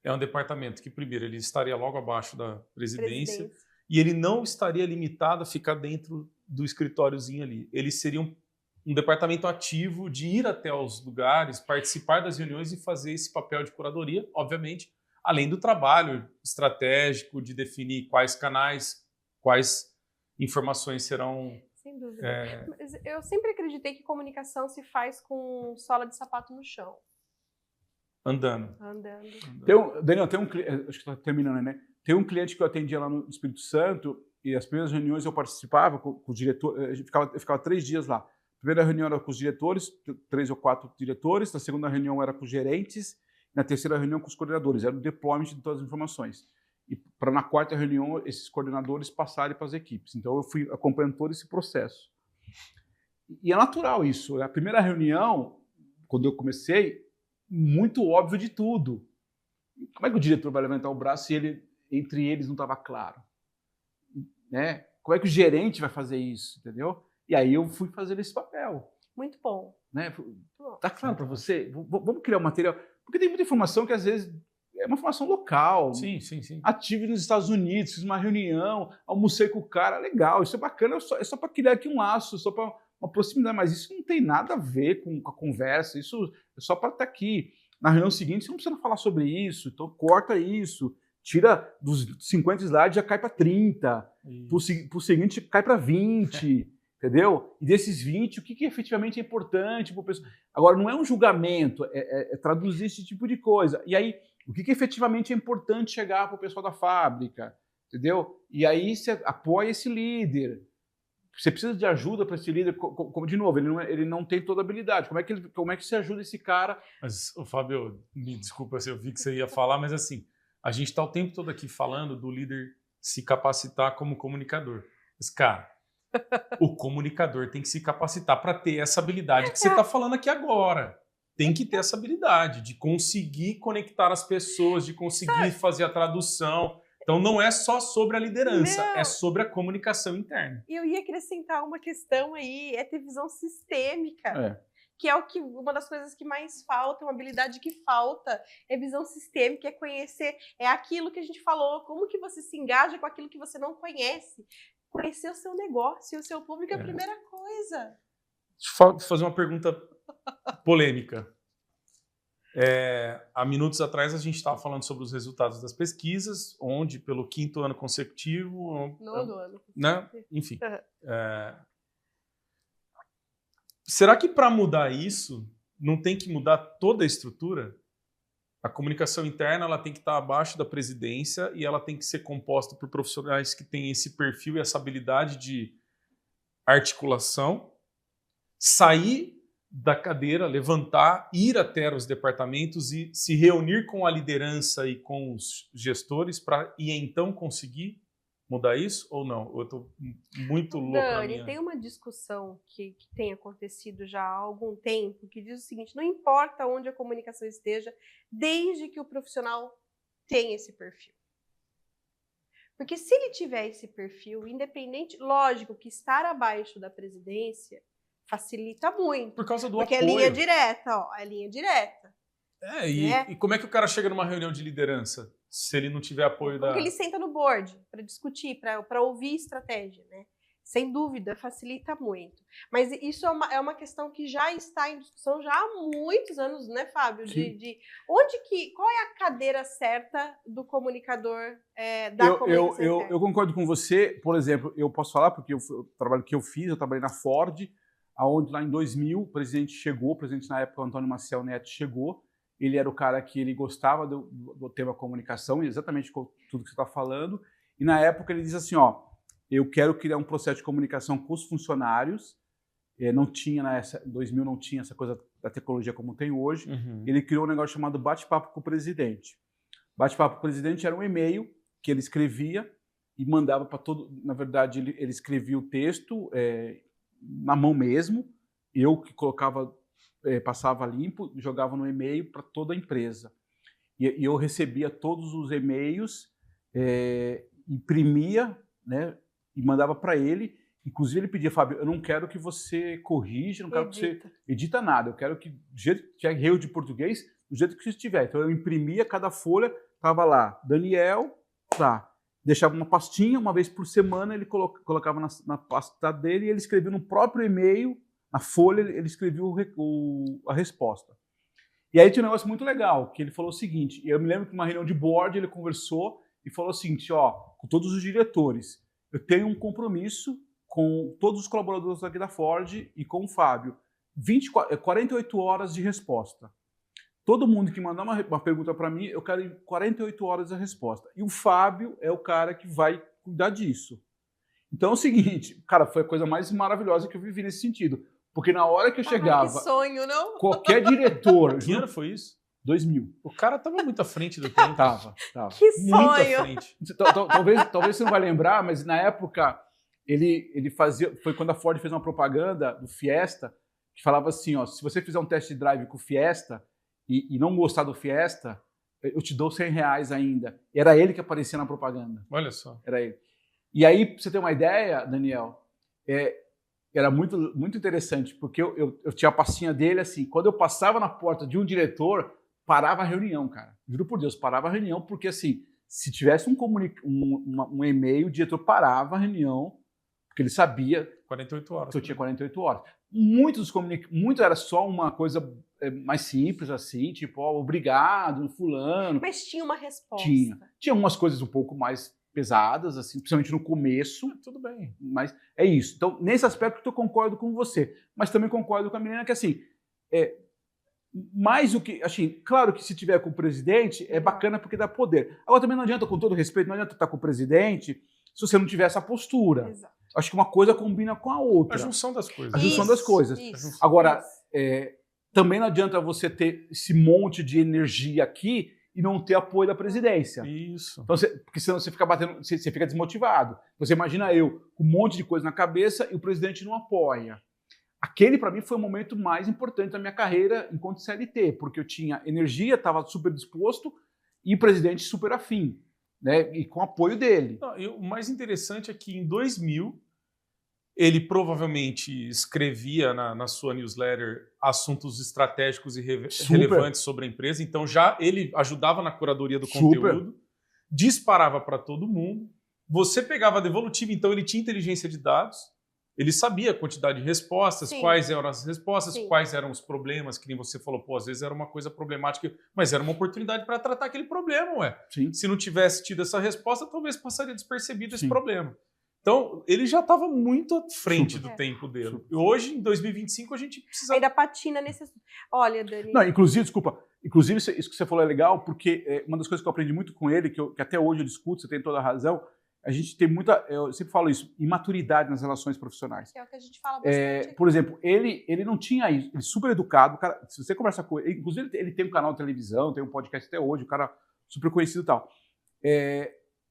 é um departamento que, primeiro, ele estaria logo abaixo da presidência. E ele não estaria limitado a ficar dentro do escritóriozinho ali. Ele seria um departamento ativo de ir até os lugares, participar das reuniões e fazer esse papel de curadoria, obviamente, além do trabalho estratégico de definir quais canais, quais informações serão... Sem dúvida. Mas eu sempre acreditei que comunicação se faz com sola de sapato no chão. Andando. Daniel, tem um cliente, acho que está terminando, né? Tem um cliente que eu atendia lá no Espírito Santo e as primeiras reuniões eu participava com o diretor, eu ficava 3 dias lá. A primeira reunião era com os diretores, 3 ou 4 diretores, na segunda reunião era com os gerentes, na terceira reunião com os coordenadores, era o deployment de todas as informações. E para na quarta reunião esses coordenadores passarem para as equipes. Então eu fui acompanhando todo esse processo. E é natural isso. A primeira reunião, quando eu comecei, muito óbvio de tudo. Como é que o diretor vai levantar o braço se entre eles não estava claro? Né? Como é que o gerente vai fazer isso? Entendeu? E aí eu fui fazer esse papel. Muito bom. Né? Tá claro para você? Vamos criar um material. Porque tem muita informação que às vezes é uma informação local. Sim. Ative nos Estados Unidos, fiz uma reunião, almocei com o cara, legal, isso é bacana, é só para criar aqui um laço, só para uma proximidade, mas isso não tem nada a ver com a conversa, isso é só para estar aqui. Na reunião seguinte, você não precisa falar sobre isso, então corta isso, tira dos 50 slides, já cai para 30, para o seguinte cai para 20, entendeu? E desses 20, o que efetivamente é importante para o pessoal? Agora, não é um julgamento, é traduzir esse tipo de coisa. E aí, o que efetivamente é importante chegar para o pessoal da fábrica, entendeu? E aí você apoia esse líder. Você precisa de ajuda para esse líder, como de novo, ele não tem toda a habilidade. Como é que você ajuda esse cara? Mas, Fábio, me desculpa se eu vi que você ia falar, mas assim, a gente está o tempo todo aqui falando do líder se capacitar como comunicador. Mas, cara, o comunicador tem que se capacitar para ter essa habilidade que você está falando aqui agora. Tem que ter essa habilidade de conseguir conectar as pessoas, de conseguir fazer a tradução. Então, não é só sobre a liderança, é sobre a comunicação interna. E eu ia acrescentar uma questão aí, é ter visão sistêmica. Que é uma das coisas que mais falta, uma habilidade que falta, é visão sistêmica, é conhecer, é aquilo que a gente falou, como que você se engaja com aquilo que você não conhece. Conhecer o seu negócio, o seu público é a primeira coisa. Deixa eu fazer uma pergunta polêmica. Há minutos atrás a gente estava falando sobre os resultados das pesquisas, onde pelo 5º ano consecutivo... Nono ano. Né? Enfim. Será que para mudar isso, não tem que mudar toda a estrutura? A comunicação interna ela tem que estar abaixo da presidência e ela tem que ser composta por profissionais que têm esse perfil e essa habilidade de articulação, sair da cadeira, levantar, ir até os departamentos e se reunir com a liderança e com os gestores e então conseguir mudar isso ou não? Eu estou muito louco na minha... Tem uma discussão que tem acontecido já há algum tempo que diz o seguinte: não importa onde a comunicação esteja, desde que o profissional tenha esse perfil. Porque se ele tiver esse perfil, independente, lógico que estar abaixo da presidência facilita muito. Por causa do Porque apoio. é linha direta, ó, é linha direta. E como é que o cara chega numa reunião de liderança se ele não tiver apoio Porque ele senta no board para discutir, para ouvir estratégia, né? Sem dúvida, facilita muito. Mas isso é uma questão que já está em discussão já há muitos anos, né, Fábio? Qual é a cadeira certa do comunicador da comunicação interna? Eu concordo com você. Por exemplo, eu posso falar, porque o trabalho que eu fiz, eu trabalhei na Ford, onde lá em 2000 o presidente na época, o Antônio Maciel Neto, chegou. Ele era o cara que ele gostava do tema comunicação, exatamente tudo que você está falando. E na época ele diz assim, ó, eu quero criar um processo de comunicação com os funcionários. Não tinha, em 2000 não tinha essa coisa da tecnologia como tem hoje. Uhum. Ele criou um negócio chamado bate-papo com o presidente. Bate-papo com o presidente era um e-mail que ele escrevia e mandava para todo... Na verdade, ele escrevia o texto na mão mesmo. Eu que colocava, passava limpo, jogava no e-mail para toda a empresa. E eu recebia todos os e-mails, imprimia, né, e mandava para ele. Inclusive ele pedia, Fábio, eu não quero que você corrija, não quero que você edita nada, eu quero que, do jeito que tiver erro de português, do jeito que você estiver. Então eu imprimia cada folha, estava lá, Daniel, tá. Deixava uma pastinha, uma vez por semana ele colocava na pasta dele e ele escrevia no próprio e-mail, na folha, ele escrevia a resposta. E aí tinha um negócio muito legal, que ele falou o seguinte, eu me lembro que numa reunião de board ele conversou e falou o seguinte, ó, com todos os diretores, eu tenho um compromisso com todos os colaboradores aqui da Ford e com o Fábio. 48 horas de resposta. Todo mundo que mandar uma pergunta para mim, eu quero 48 horas a resposta. E o Fábio é o cara que vai cuidar disso. Então é o seguinte, cara, foi a coisa mais maravilhosa que eu vivi nesse sentido. Porque na hora que eu chegava... Que sonho, não? Qualquer diretor... Que ano foi isso? 2000. O cara tava muito à frente do tempo. Tava. Que muito à sonho! frente. Talvez você não vai lembrar, mas na época ele fazia... Foi quando a Ford fez uma propaganda do Fiesta que falava assim, ó, se você fizer um test drive com o Fiesta e não gostar do Fiesta, eu te dou R$100 ainda. E era ele que aparecia na propaganda. Olha só. Era ele. E aí, pra você ter uma ideia, Daniel, era muito, muito interessante, porque eu tinha a pastinha dele, assim, quando eu passava na porta de um diretor, parava a reunião, cara. Juro por Deus, parava a reunião, porque assim, se tivesse um e-mail, o diretor parava a reunião, porque ele sabia 48 horas, que eu tinha 48 horas. Muito era só uma coisa mais simples, assim, tipo, ó, obrigado, fulano. Mas tinha uma resposta. Tinha umas coisas um pouco mais pesadas, assim, principalmente no começo. Tudo bem. Mas é isso. Então, nesse aspecto, eu concordo com você. Mas também concordo com a menina que, assim, mais o que... Assim, claro que se tiver com o presidente, é bacana porque dá poder. Agora, também não adianta, com todo respeito, não adianta estar com o presidente se você não tiver essa postura. Exato. Acho que uma coisa combina com a outra. A junção das coisas. A junção das coisas. Isso, Agora, também não adianta você ter esse monte de energia aqui e não ter apoio da presidência. Isso. Então, porque senão você fica batendo, você fica desmotivado. Você imagina eu com um monte de coisa na cabeça e o presidente não apoia. Aquele, para mim, foi o momento mais importante da minha carreira enquanto CLT, porque eu tinha energia, estava super disposto e o presidente super afim, né? E com apoio dele. Não, o mais interessante é que em 2000 ele provavelmente escrevia na sua newsletter assuntos estratégicos e relevantes sobre a empresa, então já ele ajudava na curadoria do conteúdo, disparava para todo mundo, você pegava a devolutiva, então ele tinha inteligência de dados, ele sabia a quantidade de respostas, Sim. quais eram as respostas, Sim. quais eram os problemas, que nem você falou, pô, às vezes era uma coisa problemática, mas era uma oportunidade para tratar aquele problema, ué. Sim. Se não tivesse tido essa resposta, talvez passaria despercebido esse Sim. problema. Então, ele já estava muito à frente Super. do tempo dele. Super. E hoje, em 2025, a gente precisa... Ainda patina nesse... Olha, Dani... Não, inclusive isso que você falou é legal, porque uma das coisas que eu aprendi muito com ele, que até hoje eu discuto, você tem toda a razão, a gente tem muita, eu sempre falo isso, imaturidade nas relações profissionais. É o que a gente fala bastante. Por exemplo, ele não tinha isso, ele é super educado, cara, se você conversa com ele, inclusive ele tem um canal de televisão, tem um podcast até hoje, o cara super conhecido e tal.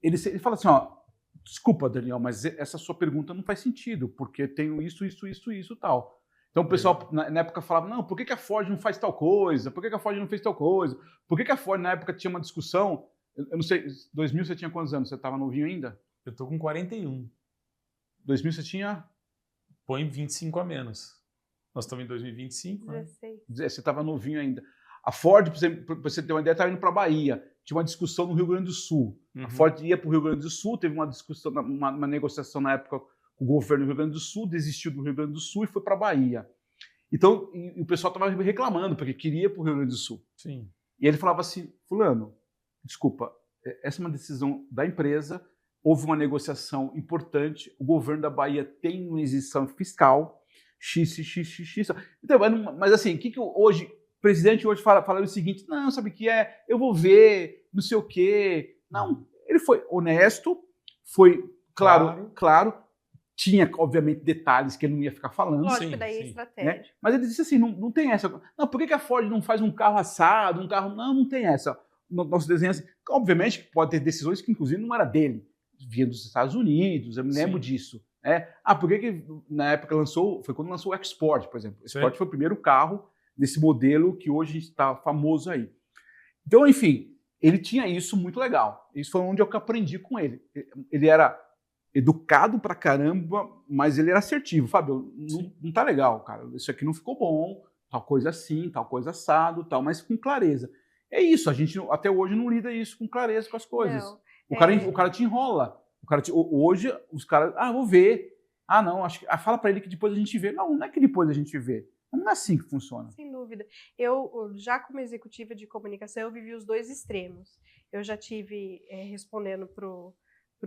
Ele fala assim, ó, desculpa, Daniel, mas essa sua pergunta não faz sentido, porque tenho isso e tal. Então o pessoal na época falava, não, por que a Ford não faz tal coisa? Por que a Ford não fez tal coisa? Por que a Ford na época tinha uma discussão, Eu não sei, 2000 você tinha quantos anos? Você estava novinho ainda? Eu tô com 41. 2000 você tinha? Põe 25 a menos. Nós estamos em 2025, né? 16. Você estava novinho ainda. A Ford, para você ter uma ideia, estava indo para a Bahia. Tinha uma discussão no Rio Grande do Sul. Uhum. A Ford ia para o Rio Grande do Sul, teve uma discussão, uma negociação na época com o governo do Rio Grande do Sul, desistiu do Rio Grande do Sul e foi para a Bahia. Então, e o pessoal estava reclamando, porque queria ir para o Rio Grande do Sul. Sim. E ele falava assim, fulano, desculpa, essa é uma decisão da empresa, houve uma negociação importante, o governo da Bahia tem uma isenção fiscal, x. Então, mas assim, o que hoje, o presidente hoje fala o seguinte, não, sabe o que é? Eu vou ver, não sei o quê. Não, ele foi honesto, foi claro, tinha, obviamente, detalhes que ele não ia ficar falando. Lógico, daí é estratégia. Né? Mas ele disse assim, não tem essa. Não, por que a Ford não faz um carro assado, um carro... Não tem essa. Nosso desenho, assim, obviamente, pode ter decisões que, inclusive, não era dele. Vinha dos Estados Unidos, eu me lembro disso. Né? Por que na época lançou... Foi quando lançou o Export, por exemplo. O Export foi o primeiro carro desse modelo que hoje está famoso aí. Então, enfim, ele tinha isso muito legal. Isso foi onde eu aprendi com ele. Ele era educado pra caramba, mas ele era assertivo. Fábio, não tá legal, cara. Isso aqui não ficou bom, tal coisa assim, tal coisa assado, tal, mas com clareza. É isso, a gente até hoje não lida isso com clareza com as coisas. Não, o cara te enrola. Hoje, os caras, vou ver. Não, acho que. Fala pra ele que depois a gente vê. Não é que depois a gente vê. Não é assim que funciona. Sem dúvida. Eu, já como executiva de comunicação, eu vivi os dois extremos. Eu já tive, respondendo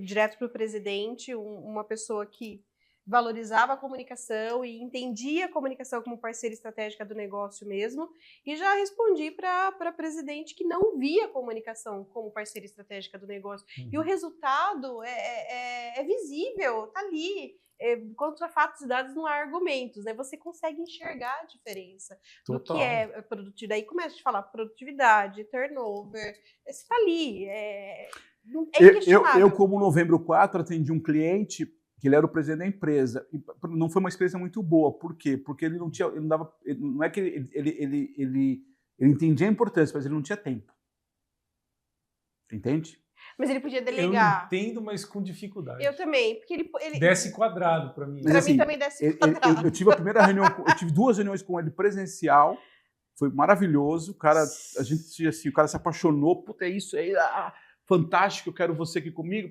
direto para o presidente, uma pessoa que valorizava a comunicação e entendia a comunicação como parceira estratégica do negócio mesmo, e já respondi para presidente que não via a comunicação como parceira estratégica do negócio. E o resultado é visível, está ali. Contra fatos e dados não há argumentos, né? Você consegue enxergar a diferença do que é produtividade. Daí começa a falar produtividade, turnover, está ali. Eu, como Novembro 4, atendi um cliente que ele era o presidente da empresa. E não foi uma experiência muito boa. Por quê? Porque ele não tinha, ele não dava, não é que ele entendia a importância, mas ele não tinha tempo. Entende? Mas ele podia delegar. Eu entendo, mas com dificuldade. Eu também, porque ele desce quadrado para mim. Para mim também desce quadrado. Eu tive a primeira reunião, eu tive 2 reuniões com ele presencial. Foi maravilhoso. O cara se apaixonou. Puta, é isso aí. Fantástico, eu quero você aqui comigo,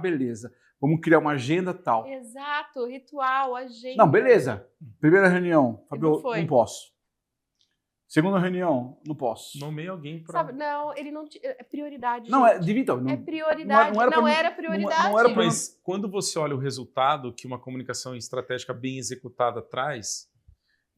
beleza. Vamos criar uma agenda tal. Exato, ritual, agenda. Não, beleza. Primeira reunião, Fabio, não posso. Segunda reunião, não posso. Nomei alguém para... Não, ele não... É prioridade, não, gente. Então, é prioridade, não era prioridade. Não era, mas quando você olha o resultado que uma comunicação estratégica bem executada traz,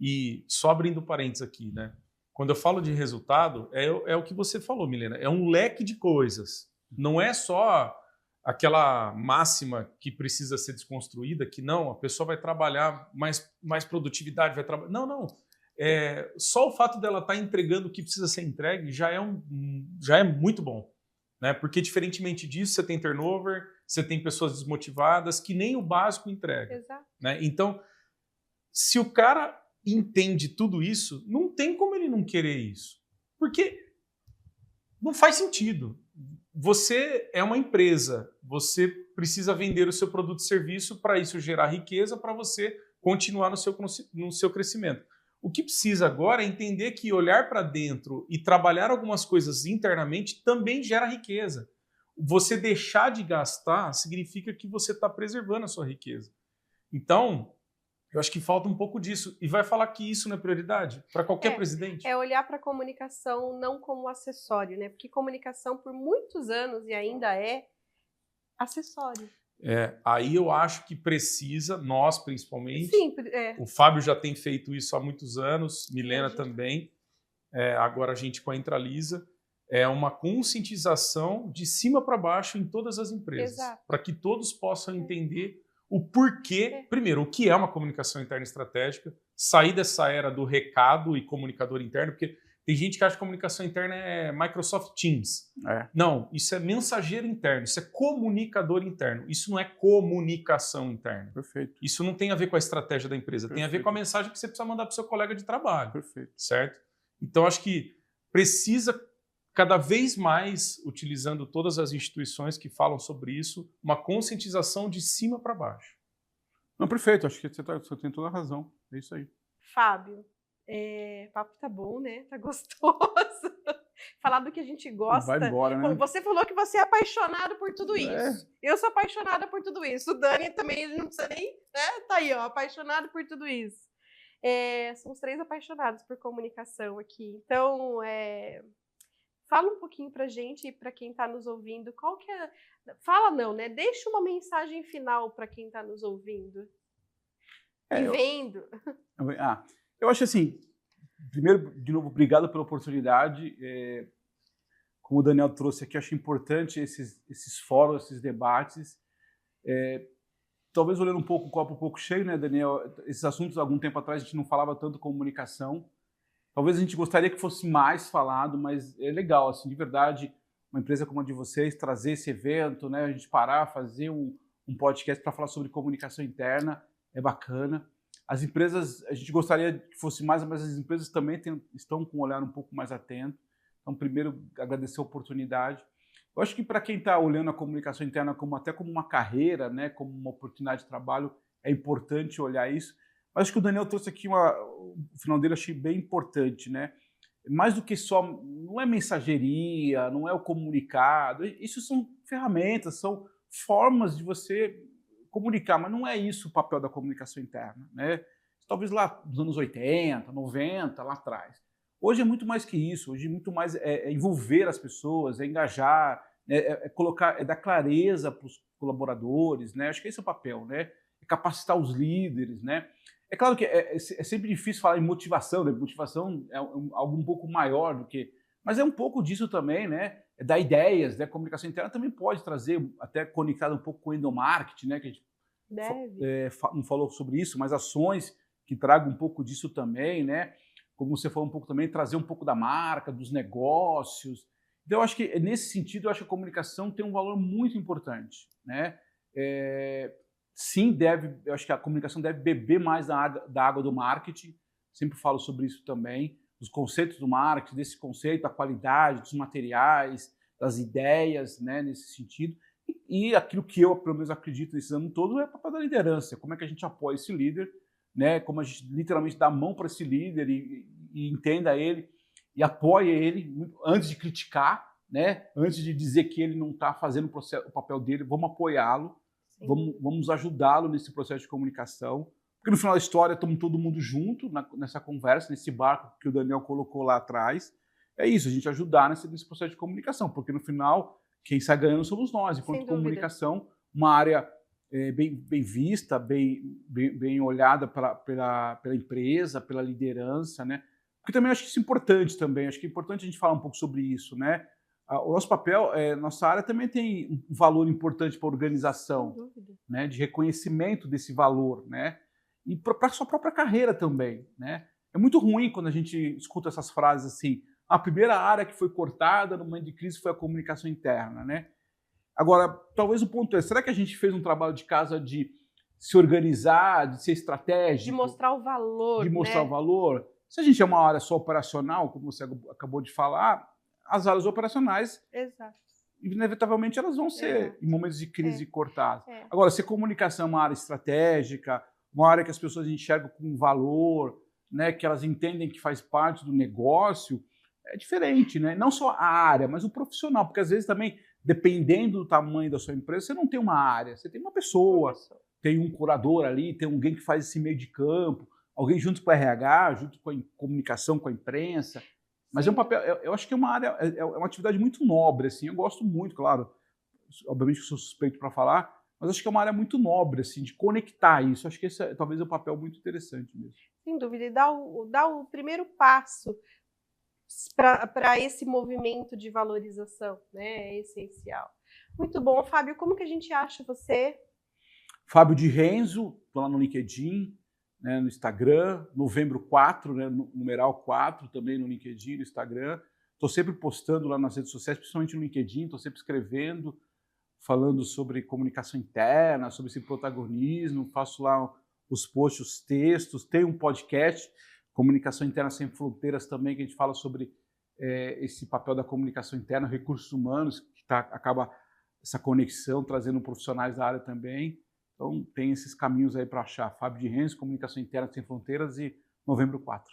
e só abrindo parênteses aqui, né? Quando eu falo de resultado, é o que você falou, Milena. É um leque de coisas. Não é só aquela máxima que precisa ser desconstruída, que não, a pessoa vai trabalhar mais produtividade, vai trabalhar... Não. Só o fato dela estar entregando o que precisa ser entregue já é muito bom. Né? Porque, diferentemente disso, você tem turnover, você tem pessoas desmotivadas que nem o básico entrega. Exato. Né? Então, se o cara entende tudo isso, não tem como ele não querer isso. Porque não faz sentido. Você é uma empresa, você precisa vender o seu produto e serviço para isso gerar riqueza, para você continuar no seu crescimento. O que precisa agora é entender que olhar para dentro e trabalhar algumas coisas internamente também gera riqueza. Você deixar de gastar significa que você está preservando a sua riqueza. Então, eu acho que falta um pouco disso. E vai falar que isso não é prioridade para qualquer presidente? É olhar para a comunicação não como acessório, né? Porque comunicação por muitos anos e ainda é acessório. Aí eu acho que precisa, nós principalmente, Sim, o Fábio já tem feito isso há muitos anos, Milena também, agora a gente com a Intralisa, é uma conscientização de cima para baixo em todas as empresas, para que todos possam entender o porquê, primeiro, o que é uma comunicação interna estratégica, sair dessa era do recado e comunicador interno, porque tem gente que acha que comunicação interna é Microsoft Teams. Não, isso é mensageiro interno, isso é comunicador interno. Isso não é comunicação interna. Perfeito. Isso não tem a ver com a estratégia da empresa, tem a ver com a mensagem que você precisa mandar para o seu colega de trabalho. Perfeito. Certo? Então, acho que precisa cada vez mais, utilizando todas as instituições que falam sobre isso, uma conscientização de cima para baixo. Não, perfeito, acho que você tem toda a razão. É isso aí. Fábio, o papo tá bom, né? Tá gostoso. Falar do que a gente gosta. Vai embora, né? Bom, você falou que você é apaixonado por tudo isso. Eu sou apaixonada por tudo isso. O Dani também, ele não precisa nem, né? Tá aí, ó, apaixonado por tudo isso. São os 3 apaixonados por comunicação aqui. Então, fala um pouquinho pra gente e pra quem tá nos ouvindo, qual que é... Fala não, né? Deixa uma mensagem final pra quem tá nos ouvindo. E vendo. Eu acho assim, primeiro, de novo, obrigado pela oportunidade. Como o Daniel trouxe aqui, acho importante esses fóruns, esses debates. Talvez olhando um pouco o copo um pouco cheio, né, Daniel? Esses assuntos, algum tempo atrás, a gente não falava tanto comunicação. Talvez a gente gostaria que fosse mais falado, mas é legal, assim, de verdade, uma empresa como a de vocês, trazer esse evento, né, a gente parar, fazer um podcast para falar sobre comunicação interna, é bacana. As empresas, a gente gostaria que fosse mais, mas as empresas também estão com um olhar um pouco mais atento. Então, primeiro, agradecer a oportunidade. Eu acho que para quem está olhando a comunicação interna até como uma carreira, né, como uma oportunidade de trabalho, é importante olhar isso. Mas acho que o Daniel trouxe aqui o final dele, achei bem importante, né? Mais do que só, não é mensageria, não é o comunicado, isso são ferramentas, são formas de você comunicar, mas não é isso o papel da comunicação interna, né? Talvez lá nos anos 80, 90, lá atrás. Hoje é muito mais que isso, hoje é muito mais envolver as pessoas, engajar, colocar, dar clareza para os colaboradores, né? Acho que esse é o papel, né? É capacitar os líderes, né? É claro que é sempre difícil falar em motivação, né? Motivação é algo um pouco maior do que... Mas é um pouco disso também, né? É dar ideias, né? A comunicação interna também pode trazer, até conectado um pouco com o endomarketing, né? Que a gente não falou sobre isso, mas ações que tragam um pouco disso também, né? Como você falou um pouco também, trazer um pouco da marca, dos negócios. Então, eu acho que, nesse sentido, eu acho que a comunicação tem um valor muito importante, né? Sim, eu acho que a comunicação deve beber mais da água do marketing. Sempre falo sobre isso também, dos conceitos do marketing, desse conceito, da qualidade, dos materiais, das ideias, né, nesse sentido. E aquilo que eu, pelo menos, acredito nesse ano todo é o papel da liderança. Como é que a gente apoia esse líder, né? Como a gente literalmente dá a mão para esse líder e entenda ele e apoia ele antes de criticar, né? Antes de dizer que ele não está fazendo o papel dele, vamos apoiá-lo. Vamos ajudá-lo nesse processo de comunicação, porque no final da história estamos todo mundo junto nessa conversa, nesse barco que o Daniel colocou lá atrás. É isso, a gente ajudar nesse processo de comunicação, porque no final quem sai ganhando somos nós. Enquanto comunicação, uma área bem vista, bem olhada pela empresa, pela liderança, né? Porque também acho que isso é importante também, acho que é importante a gente falar um pouco sobre isso, né? O nosso papel, nossa área também tem um valor importante para a organização, né, de reconhecimento desse valor, né, e para a sua própria carreira também, né. É muito ruim quando a gente escuta essas frases assim, a primeira área que foi cortada no momento de crise foi a comunicação interna, né. Agora, talvez o ponto será que a gente fez um trabalho de casa de se organizar, de ser estratégico? De mostrar o valor, De mostrar o valor. Se a gente é uma área só operacional, como você acabou de falar, as áreas operacionais, inevitavelmente, elas vão ser, em momentos de crise, cortadas. Agora, se a comunicação é uma área estratégica, uma área que as pessoas enxergam com valor, né, que elas entendem que faz parte do negócio, é diferente, né? Não só a área, mas o profissional, porque às vezes também, dependendo do tamanho da sua empresa, você não tem uma área, você tem uma pessoa, tem um curador ali, tem alguém que faz esse meio de campo, alguém junto com o RH, junto com a comunicação, com a imprensa. Mas é um papel, eu acho que é uma área, é uma atividade muito nobre, assim, eu gosto muito, claro, obviamente que eu sou suspeito para falar, mas acho que é uma área muito nobre, assim, de conectar isso, acho que esse talvez é um papel muito interessante mesmo. Sem dúvida, e dar o primeiro passo para esse movimento de valorização, né, é essencial. Muito bom, Fábio, como que a gente acha você? Fábio de Renzo, estou lá no LinkedIn, né, no Instagram, novembro 4, né, numeral 4, também no LinkedIn, no Instagram. Estou sempre postando lá nas redes sociais, principalmente no LinkedIn, estou sempre escrevendo, falando sobre comunicação interna, sobre esse protagonismo, faço lá os posts, os textos, tem um podcast, Comunicação Interna Sem Fronteiras também, que a gente fala sobre esse papel da comunicação interna, recursos humanos, que acaba essa conexão, trazendo profissionais da área também. Então, tem esses caminhos aí para achar. Fábio de Renzo, Comunicação Interna Sem Fronteiras e Novembro 4.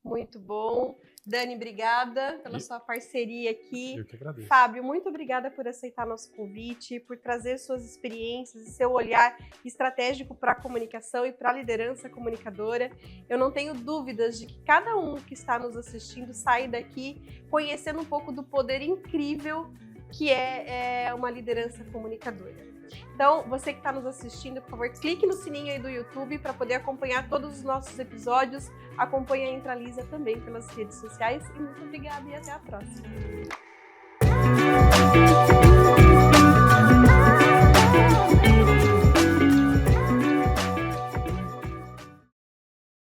Muito bom. Dani, obrigada pela sua parceria aqui. Eu que agradeço. Fábio, muito obrigada por aceitar nosso convite, por trazer suas experiências e seu olhar estratégico para a comunicação e para a liderança comunicadora. Eu não tenho dúvidas de que cada um que está nos assistindo sai daqui conhecendo um pouco do poder incrível que é uma liderança comunicadora. Então, você que está nos assistindo, por favor, clique no sininho aí do YouTube para poder acompanhar todos os nossos episódios. Acompanhe a Intralisa também pelas redes sociais. E muito obrigada e até a próxima.